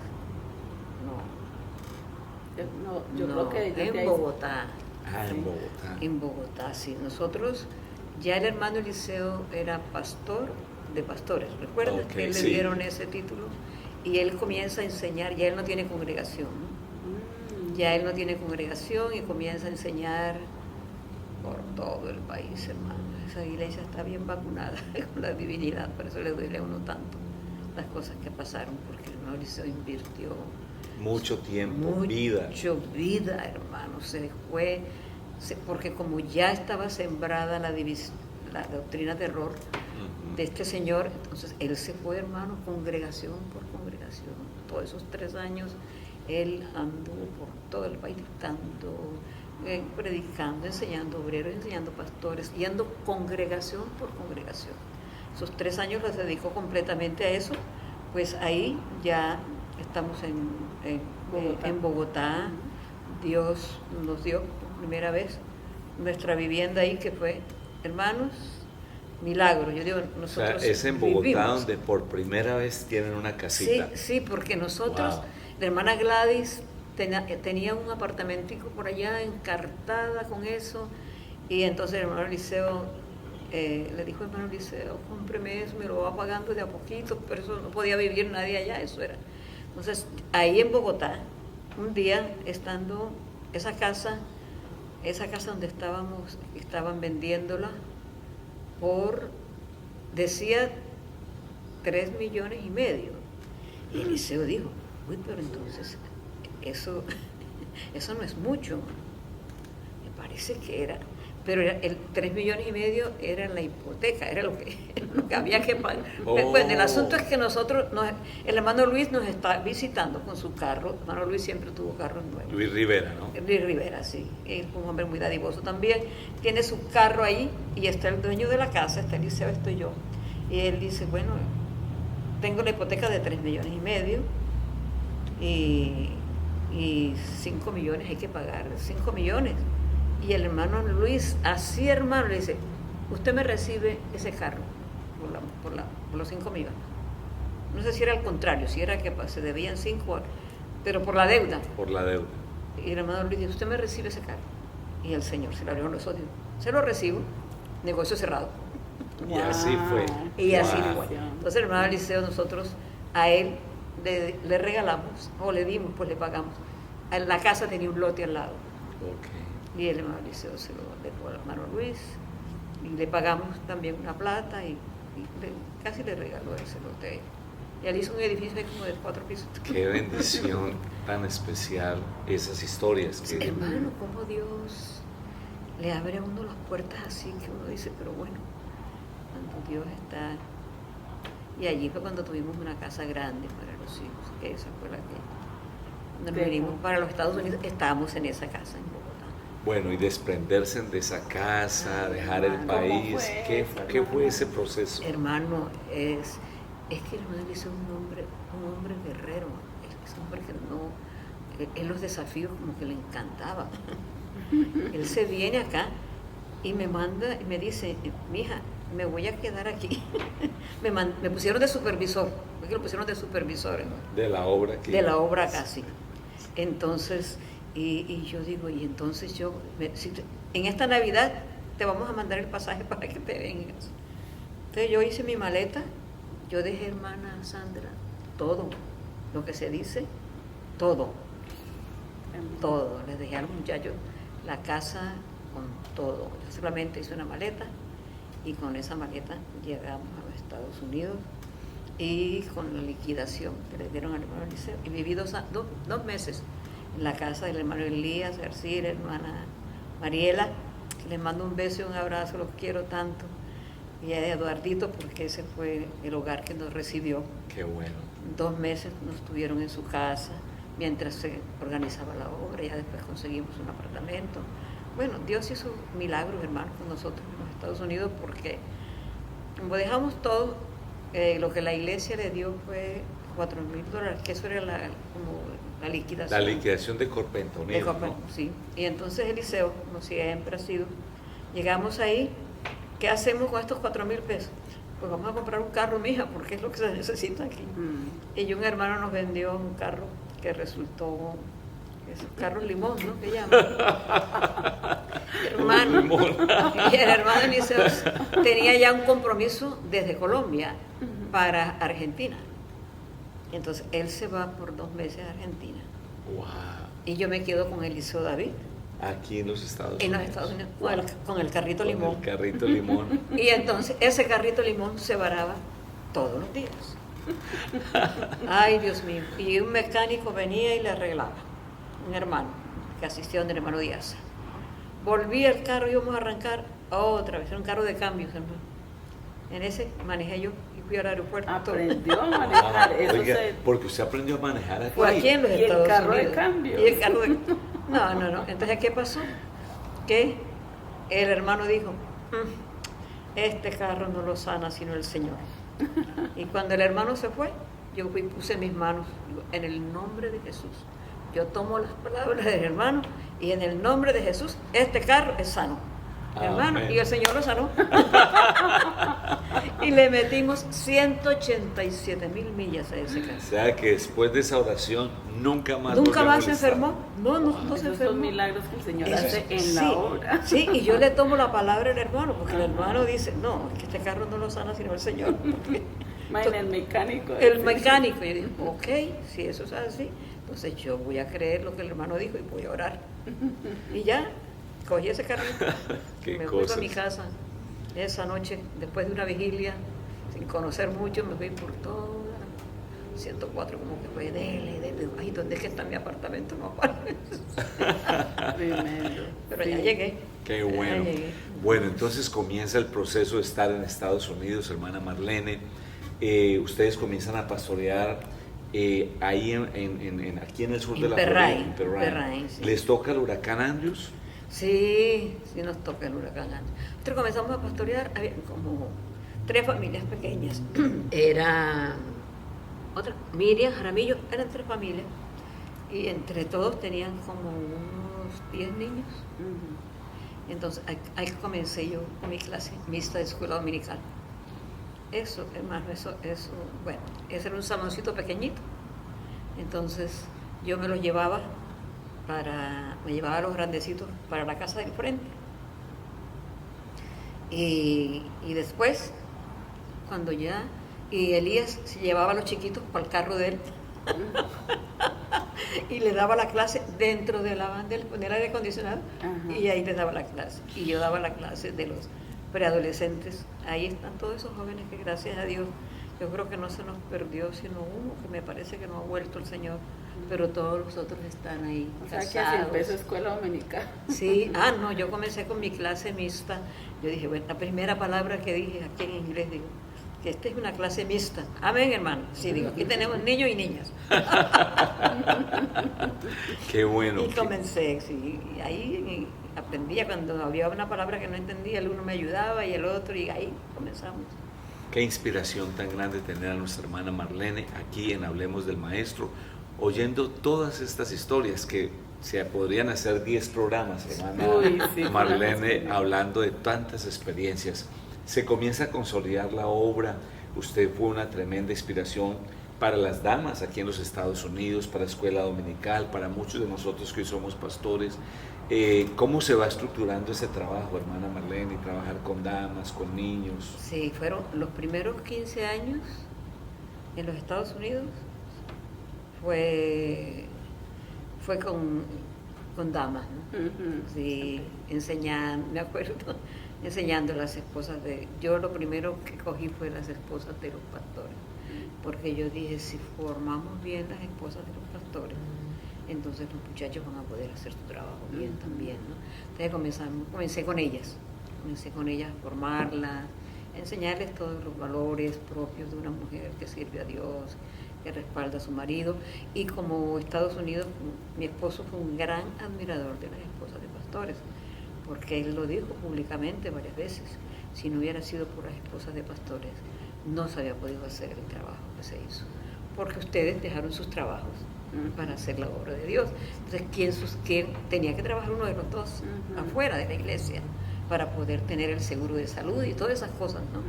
Yo No, creo que desde en ahí- Bogotá. Ah, en Bogotá. En Bogotá, sí. Nosotros, ya el hermano Eliseo era pastor de pastores. ¿Recuerdas Ok, que le sí. dieron ese título? Y él comienza a enseñar, ya él no tiene congregación, ¿no? Ya él no tiene congregación y comienza a enseñar por todo el país, hermano. Esa iglesia está bien vacunada con la divinidad, por eso le duele a uno tanto las cosas que pasaron, porque el hermano Eliseo invirtió Mucho tiempo, vida. mucho vida, hermano. Porque como ya estaba sembrada la doctrina de error Ujú. de este señor, entonces él se fue, hermano, congregación por congregación. Todos esos 3 años él anduvo por todo el país dictando, predicando, enseñando obreros, enseñando pastores, yendo congregación por congregación. Esos 3 años los dedicó completamente a eso. Pues ahí ya estamos en Bogotá. Dios nos dio por primera vez nuestra vivienda ahí, que fue, hermanos, milagro. Yo digo, nosotros, o sea, es en Bogotá vivimos. donde por primera vez tienen una casita. Sí, porque nosotros, Wow. la hermana Gladys tenía un apartamentico por allá encartada con eso, y entonces el hermano Eliseo le dijo, hermano Eliseo, cómpreme eso, me lo va pagando de a poquito, pero eso no podía vivir nadie allá, eso era. Entonces, ahí en Bogotá, un día, estando esa casa donde estaban vendiéndola decía 3,5 millones. Y Eliseo dijo, uy, pero entonces, eso no es mucho. Me parece que era, pero el 3,5 millones era la hipoteca, era lo que había que pagar. Oh. Bueno, el asunto es que el hermano Luis nos está visitando con su carro. El hermano Luis siempre tuvo carros nuevos. Luis Rivera, ¿no? Luis Rivera, sí. Es un hombre muy dadivoso también. Tiene su carro ahí y está el dueño de la casa, está Eliseo, estoy yo. Y él dice, bueno, tengo la hipoteca de 3,5 millones y 5 millones hay que pagar, 5 millones. Y el hermano Luis, así hermano, le dice, usted me recibe ese carro por los 5 millones. No sé si era al contrario, si era que se debían 5, pero por la deuda. Por la deuda. Y el hermano Luis dice, usted me recibe ese carro. Y el Señor se le abrieron los ojos, dijo, se lo recibo, negocio cerrado. Y así fue. Y así Wow. fue. Entonces el hermano Eliseo, nosotros a él le regalamos, o le dimos, pues le pagamos. En la casa tenía un lote al lado. Ok. Y el hermano Eliseo se lo dejó al hermano Luis. Y le pagamos también una plata y casi le regaló ese lote a él. Y él hizo un edificio de como de 4 pisos. Qué bendición tan especial esas historias. Que... Hermano, cómo Dios le abre a uno las puertas así que uno dice, pero bueno, cuando Dios está. Y allí fue cuando tuvimos una casa grande para los hijos, que esa fue la que nos venimos para los Estados Unidos, estábamos en esa casa en Bogotá. Bueno, y desprenderse de esa casa, dejar el ¿Cómo país, fue ¿qué eso, fue ese proceso? Hermano, es que el hermano Eliseo es un hombre guerrero, es un hombre que no, él los desafíos como que le encantaba. Él se viene acá y me manda y me dice, mija, me voy a quedar aquí. me pusieron de supervisor, porque lo pusieron de supervisor, ¿no? De la obra que... De la obra casi. Entonces, y yo digo, y entonces en esta Navidad te vamos a mandar el pasaje para que te vengas. Entonces yo hice mi maleta, yo dejé, hermana Sandra, todo lo que se dice, todo. Les dejé a los muchachos la casa con todo. Yo solamente hice una maleta y con esa maleta llegamos a los Estados Unidos y con la liquidación que le dieron al hermano Eliseo. Y viví dos meses en la casa del hermano Elías García y la hermana Mariela. Les mando un beso y un abrazo, los quiero tanto. Y a Eduardito, porque ese fue el hogar que nos recibió. Qué bueno. 2 meses nos tuvieron en su casa mientras se organizaba la obra. Ya después conseguimos un apartamento. Bueno, Dios hizo milagros, hermanos, con nosotros en los Estados Unidos, porque como dejamos todo, lo que la iglesia le dio fue $4,000, que eso era como la liquidación. La liquidación de Corpenta Unido, ¿no? Sí. Y entonces Eliseo, como siempre ha sido, llegamos ahí, ¿qué hacemos con estos 4,000 pesos? Pues vamos a comprar un carro, mija, porque es lo que se necesita aquí. Y un hermano nos vendió un carro que resultó, esos carros limón, ¿no? ¿Qué llaman? Hermano. Limón. Y el hermano Eliseo tenía ya un compromiso desde Colombia para Argentina. Entonces él se va por 2 meses a Argentina. Wow. Y yo me quedo con Eliseo David. Aquí en los Estados Unidos. En los Estados Unidos, con el carrito Con limón. el carrito limón. Y entonces ese carrito limón se varaba todos los días. Ay, Dios mío. Y un mecánico venía y le arreglaba. Un hermano que asistía donde el hermano Díaz. Volví el carro y íbamos a arrancar otra vez. Era un carro de cambios, hermano. En ese manejé yo y fui al aeropuerto. Aprendió a manejar. Eso Oiga, se... porque usted aprendió a manejar aquí. Fue aquí en los Y el Estados carro de Unidos. cambio. Y el carro de... No. Entonces, ¿qué pasó? Que el hermano dijo, este carro no lo sana sino el Señor. Y cuando el hermano se fue, yo fui y puse mis manos en el nombre de Jesús. Yo tomo las palabras del hermano y en el nombre de Jesús, este carro es sano. Hermano, Amén. y el Señor lo sanó. Y le metimos 187,000 millas a ese O carro. sea que después de esa oración nunca más Nunca volvió a más se molestar. enfermó. No se Esos enfermó. son milagros que el Señor Eso hace en sí, la obra. sí, y yo le tomo la palabra al hermano, porque el hermano dice, no, es que este carro no lo sana sino el Señor. Porque Imagina el mecánico. el mecánico, y yo digo, ok, si eso es así, entonces yo voy a creer lo que el hermano dijo y voy a orar. Y ya, cogí ese carrito, Qué me fui cosas. para mi casa esa noche, después de una vigilia, sin conocer mucho, me fui por toda 104, como que fue dele, ay, ¿dónde es que está mi apartamento? No aparece. Tremendo. Pero Sí. ya llegué. Qué Ya bueno. llegué. Bueno, entonces comienza el proceso de estar en Estados Unidos, hermana Marlene. Ustedes comienzan a pastorear ahí aquí en el sur En de la Perray, Florida, en Perray. Perray, sí. ¿Les toca el huracán Andrews? Sí, sí nos toca el huracán Andrews. Nosotros comenzamos a pastorear, había como 3 familias pequeñas. Era Miriam, Jaramillo, eran 3 familias. Y entre todos tenían como unos 10 niños. Ujú. Entonces ahí comencé yo con mi clase mixta de escuela dominical. Eso, hermano, bueno, ese era un saloncito pequeñito. Entonces yo me llevaba a los grandecitos para la casa del frente. Y después, cuando y Elías se llevaba a los chiquitos para el carro de él y le daba la clase dentro del aire acondicionado. Ajá. Y ahí les daba la clase. Y yo daba la clase de los preadolescentes. Ahí están todos esos jóvenes que gracias a Dios, yo creo que no se nos perdió sino uno, que me parece que no ha vuelto el Señor, pero todos los otros están ahí O sea que así casados. empezó escuela dominical. Sí, no, yo comencé con mi clase mixta. Yo dije, bueno, la primera palabra que dije aquí en inglés, digo, que esta es una clase mixta. Amén, hermano. Sí, digo, aquí tenemos niños y niñas. Qué bueno. Y comencé, sí, y ahí aprendía, cuando había una palabra que no entendía, el uno me ayudaba y el otro, y ahí comenzamos. Qué inspiración tan grande tener a nuestra hermana Marlene aquí en Hablemos del Maestro, oyendo todas estas historias que se podrían hacer 10 programas, hermana Uy, sí, Marlene, sí. hablando de tantas experiencias. Se comienza a consolidar la obra. Usted fue una tremenda inspiración para las damas aquí en los Estados Unidos, para escuela dominical, para muchos de nosotros que hoy somos pastores. ¿Cómo se va estructurando ese trabajo, hermana Marlene, y trabajar con damas, con niños? Sí, fueron los primeros 15 años en los Estados Unidos, fue con damas, ¿no? Ujú. Sí, enseñando, me acuerdo, enseñando a las esposas yo lo primero que cogí fue las esposas de los pastores, porque yo dije, si formamos bien las esposas de los pastores, entonces los muchachos van a poder hacer su trabajo bien también, ¿no? Entonces comencé con ellas a formarlas, a enseñarles todos los valores propios de una mujer que sirve a Dios, que respalda a su marido. Y como Estados Unidos, mi esposo fue un gran admirador de las esposas de pastores, porque él lo dijo públicamente varias veces, si no hubiera sido por las esposas de pastores, no se había podido hacer el trabajo que se hizo, porque ustedes dejaron sus trabajos para hacer la obra de Dios. Entonces, ¿quién tenía que trabajar uno de los dos afuera de la iglesia para poder tener el seguro de salud y todas esas cosas, ¿no?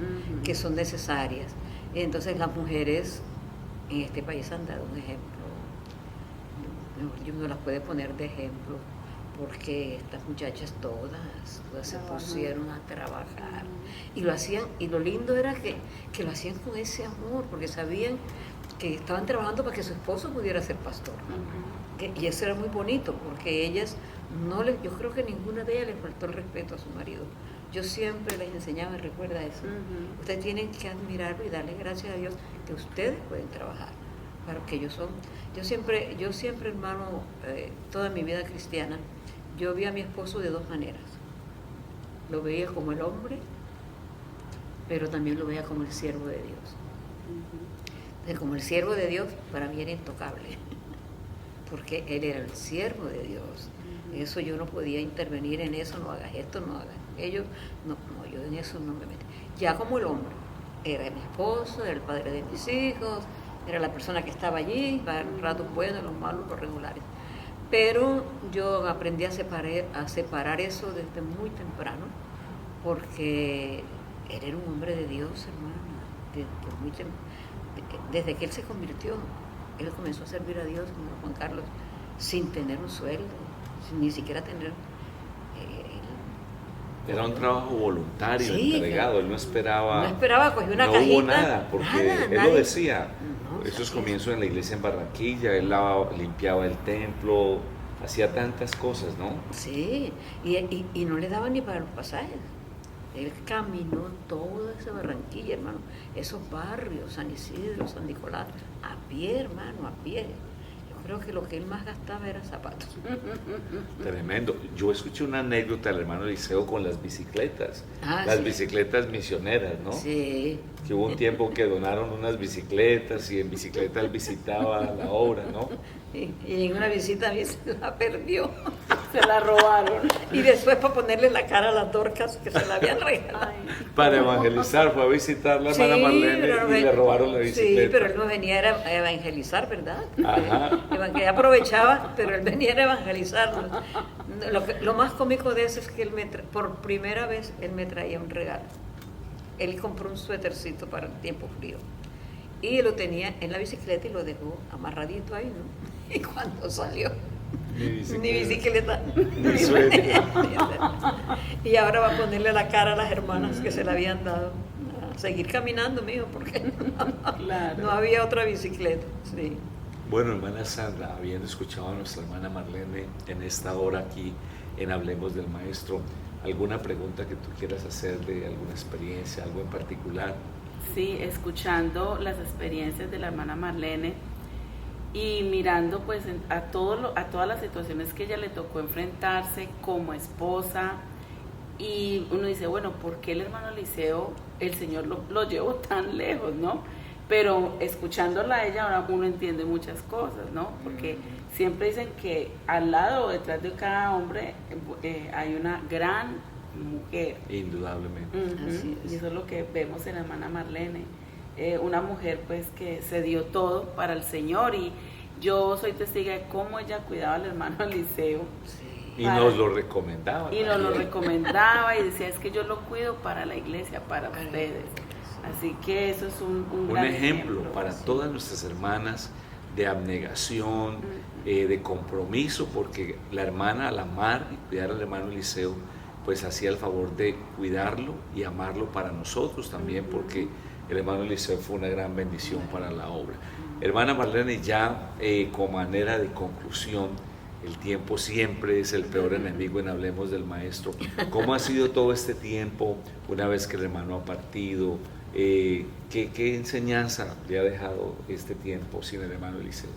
Que son necesarias? Entonces las mujeres en este país han dado un ejemplo, uno las puede poner de ejemplo, porque estas muchachas todas se pusieron a trabajar y lo hacían, y lo lindo era que lo hacían con ese amor, porque sabían que estaban trabajando para que su esposo pudiera ser pastor. Y eso era muy bonito, porque ellas yo creo que ninguna de ellas les faltó el respeto a su marido. Yo siempre les enseñaba, recuerda eso, ustedes tienen que admirarlo y darle gracias a Dios que ustedes pueden trabajar, porque ellos son, yo siempre hermano, toda mi vida cristiana, yo vi a mi esposo de dos maneras. Lo veía como el hombre, pero también lo veía como el siervo de Dios. Entonces, como el siervo de Dios, para mí era intocable, porque él era el siervo de Dios. Eso yo no podía intervenir en eso, no hagas esto, no hagas aquello. No, yo en eso no me metí. Ya como el hombre, era mi esposo, era el padre de mis hijos, era la persona que estaba allí, los ratos buenos, los malos, los regulares. Pero yo aprendí a separar eso desde muy temprano, porque él era un hombre de Dios, hermana, desde que él se convirtió. Él comenzó a servir a Dios, como Juan Carlos, sin tener un sueldo, sin ni siquiera tener... Era un trabajo voluntario, sí, entregado, él no esperaba cogió una no cajita. hubo nada, porque él nadie. lo decía, No, esos sí. comienzos en la iglesia en Barranquilla, él limpiaba el templo, hacía tantas cosas, ¿no? Sí, y no le daba ni para los pasajes. Él caminó toda esa Barranquilla, hermano, esos barrios, San Isidro, San Nicolás, a pie, hermano, a pie. Yo creo que lo que él más gastaba era zapatos. Tremendo. Yo escuché una anécdota del hermano Eliseo con las bicicletas, las Sí. bicicletas misioneras, ¿no? Sí. Que hubo un tiempo que donaron unas bicicletas y en bicicleta él visitaba la obra, ¿no? Y en una visita a mí se la perdió. Se la robaron. Y después para ponerle la cara a las dorcas que se la habían regalado. Ay, Para evangelizar, fue a visitar la hermana Marlene pero y le robaron la bicicleta. Sí, pero él no venía a evangelizar, ¿verdad? Ajá. Que aprovechaba, pero él venía a evangelizarnos. Lo más cómico de eso es que por primera vez él me traía un regalo. Él compró un suétercito para el tiempo frío y lo tenía en la bicicleta y lo dejó amarradito ahí, ¿no? Y cuando salió, ni bicicleta, Ni suéter. Y ahora va a ponerle la cara a las hermanas que se la habían dado. A seguir caminando, mijo, porque claro. no había otra bicicleta. Sí. Bueno, hermana Sandra, habiendo escuchado a nuestra hermana Marlene en esta hora aquí en Hablemos del Maestro, ¿alguna pregunta que tú quieras hacer de alguna experiencia, algo en particular? Sí, escuchando las experiencias de la hermana Marlene y mirando pues a todas las situaciones que ella le tocó enfrentarse como esposa, y uno dice, bueno, ¿por qué el hermano Eliseo, el Señor lo llevó tan lejos, no? Pero escuchándola a ella ahora uno entiende muchas cosas, ¿no? Porque siempre dicen que al lado o detrás de cada hombre hay una gran mujer. Indudablemente. Así es. Y eso es lo que vemos en la hermana Marlene, una mujer pues que se dio todo para el Señor, y yo soy testiga de cómo ella cuidaba al hermano Eliseo. Sí. Y nos lo recomendaba. Y nos lo también. recomendaba y decía, es que yo lo cuido para la iglesia, para ustedes. Así que eso es un gran ejemplo para sí. todas nuestras hermanas de abnegación, de compromiso, porque la hermana al amar y cuidar al hermano Eliseo, pues hacía el favor de cuidarlo y amarlo para nosotros también, porque el hermano Eliseo fue una gran bendición para la obra. Hermana Marlene, ya como manera de conclusión, el tiempo siempre es el peor enemigo en Hablemos del Maestro. ¿Cómo ha sido todo este tiempo una vez que el hermano ha partido? ¿Qué enseñanza le ha dejado este tiempo sin el hermano Eliseo?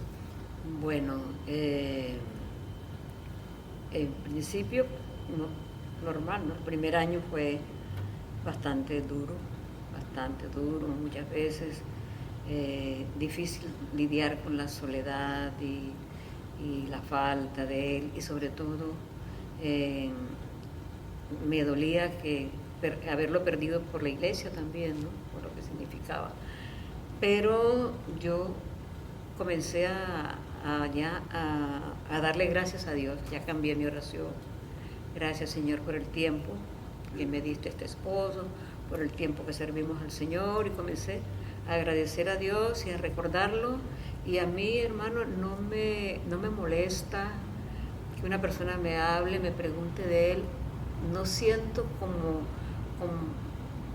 Bueno, en principio, normal, ¿no? El primer año fue bastante duro, muchas veces difícil lidiar con la soledad y la falta de él, y sobre todo me dolía haberlo perdido por la iglesia también, ¿no? Por lo que significaba. Pero yo comencé a darle gracias a Dios, ya cambié mi oración. Gracias, Señor, por el tiempo que me diste este esposo, por el tiempo que servimos al Señor, y comencé a agradecer a Dios y a recordarlo. Y a mí, hermano, no me molesta que una persona me hable, me pregunte de él. No siento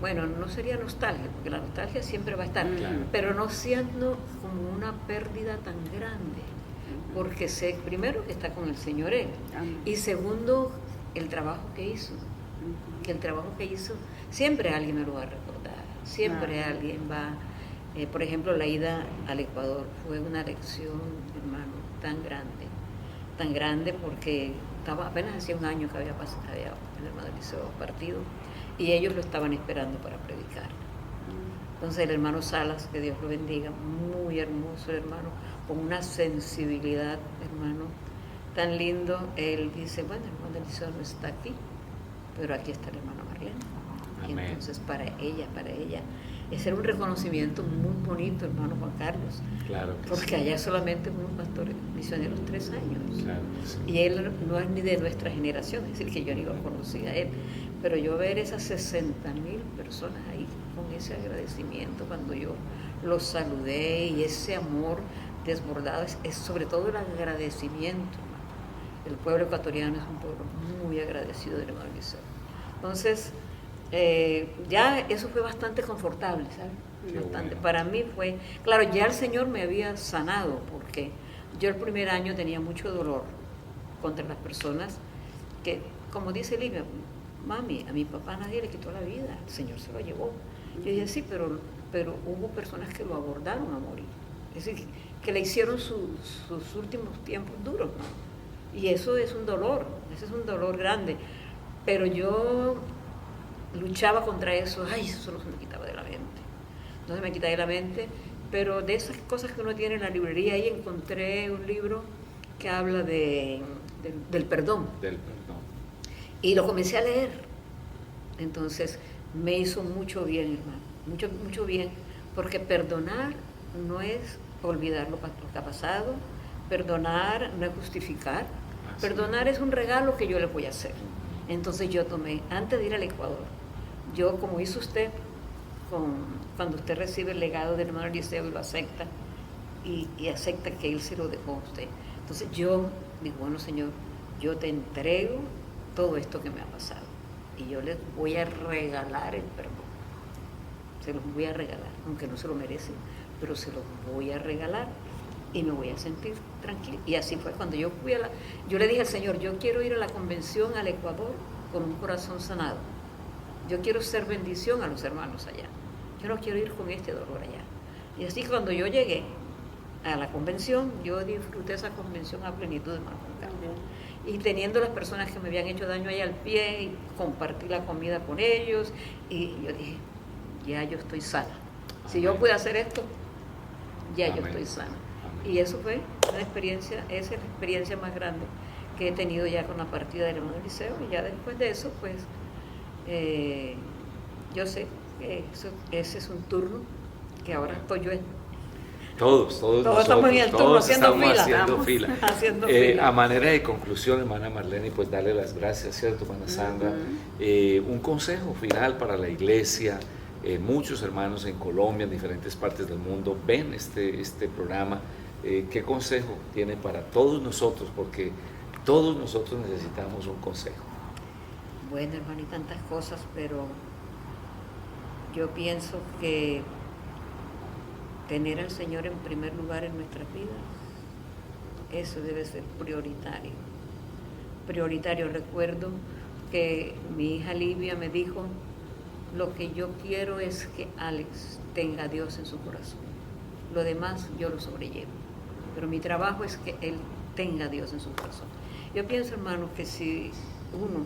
bueno, no sería nostalgia, porque la nostalgia siempre va a estar, Claro. pero no siento como una pérdida tan grande, porque sé, primero, que está con el Señor él, Amén. y segundo, el trabajo que hizo, siempre alguien me lo va a recordar, siempre alguien va, por ejemplo, la ida al Ecuador fue una lección, hermano, tan grande, porque apenas hacía un año que había el hermano Eliseo partido, y ellos lo estaban esperando para predicar. Entonces el hermano Salas, que Dios lo bendiga, muy hermoso el hermano, con una sensibilidad, hermano, tan lindo. Él dice, bueno, el hermano Eliseo no está aquí, pero aquí está el hermano Marlene. Amén. Entonces para ella, ese era un reconocimiento muy bonito, hermano Juan Carlos, Claro que porque sí. allá solamente fuimos pastores misioneros 3 años. Claro que sí. Y él no es ni de nuestra generación, es decir, que yo ni lo conocía a él. Pero yo ver esas 60,000 personas ahí con ese agradecimiento cuando yo los saludé y ese amor desbordado, es sobre todo el agradecimiento. El pueblo ecuatoriano es un pueblo muy agradecido del hermano Eliseo. Entonces, ya eso fue bastante confortable, ¿sabes? Qué Bastante. bueno. Para mí fue, claro, ya el Señor me había sanado, porque yo el primer año tenía mucho dolor contra las personas que, como dice Livia, mami, a mi papá nadie le quitó la vida, el Señor se lo llevó. Yo dije, sí, pero hubo personas que lo abordaron a morir. Es decir, que le hicieron sus últimos tiempos duros, ¿no? Y eso es un dolor, ese es un dolor grande. Pero yo luchaba contra eso, ay, eso no se me quitaba de la mente. No se me quitaba de la mente, pero de esas cosas que uno tiene en la librería, ahí encontré un libro que habla del perdón. Del perdón. Y lo comencé a leer. Entonces me hizo mucho bien, hermano, mucho bien, porque perdonar no es olvidar lo que ha pasado, perdonar no es justificar, perdonar es un regalo que yo le voy a hacer. Entonces yo tomé, antes de ir al Ecuador, yo como hizo usted, cuando usted recibe el legado del hermano Eliseo y lo acepta, y acepta que él se lo dejó a usted. Entonces yo digo, bueno Señor, yo te entrego todo esto que me ha pasado y yo les voy a regalar el perdón. Se los voy a regalar, aunque no se lo merecen, pero se los voy a regalar y me voy a sentir tranquila. Y así fue cuando yo fui yo le dije al Señor, yo quiero ir a la convención al Ecuador con un corazón sanado. Yo quiero ser bendición a los hermanos allá. Yo no quiero ir con este dolor allá. Y así cuando yo llegué a la convención, yo disfruté esa convención a plenitud, hermano Juan Carlos. Y teniendo las personas que me habían hecho daño ahí al pie, y compartí la comida con ellos, y yo dije, ya yo estoy sana. Si yo pude hacer esto, ya yo estoy sana. Y eso fue una experiencia, esa es la experiencia más grande que he tenido ya con la partida del hermano Eliseo. Y ya después de eso, pues, yo sé que ese es un turno que ahora estoy yo en. Todos estamos en el turno, todos haciendo estamos fila. haciendo fila. Haciendo fila. A manera de conclusión, hermana Marlene, pues darle las gracias, ¿cierto, hermana Sandra? Un consejo final para la iglesia. Muchos hermanos en Colombia, en diferentes partes del mundo, ven este programa. ¿Qué consejo tiene para todos nosotros? Porque todos nosotros necesitamos un consejo. Bueno, hermano, y tantas cosas, pero yo pienso que tener al Señor en primer lugar en nuestras vidas, eso debe ser prioritario. Prioritario. Recuerdo que mi hija Livia me dijo, lo que yo quiero es que Alex tenga a Dios en su corazón. Lo demás yo lo sobrellevo. Pero mi trabajo es que él tenga a Dios en su corazón. Yo pienso, hermano, que si uno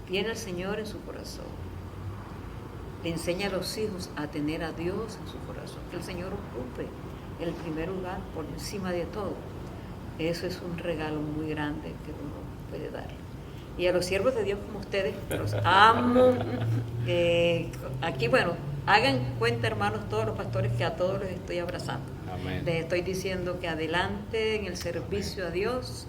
tiene al Señor en su corazón, le enseña a los hijos a tener a Dios en su corazón, que el Señor ocupe el primer lugar por encima de todo. Eso es un regalo muy grande que uno puede dar. Y a los siervos de Dios como ustedes, los amo. Aquí, bueno, hagan cuenta, hermanos, todos los pastores, que a todos los estoy abrazando. Amén. Les estoy diciendo que adelante en el servicio a Dios,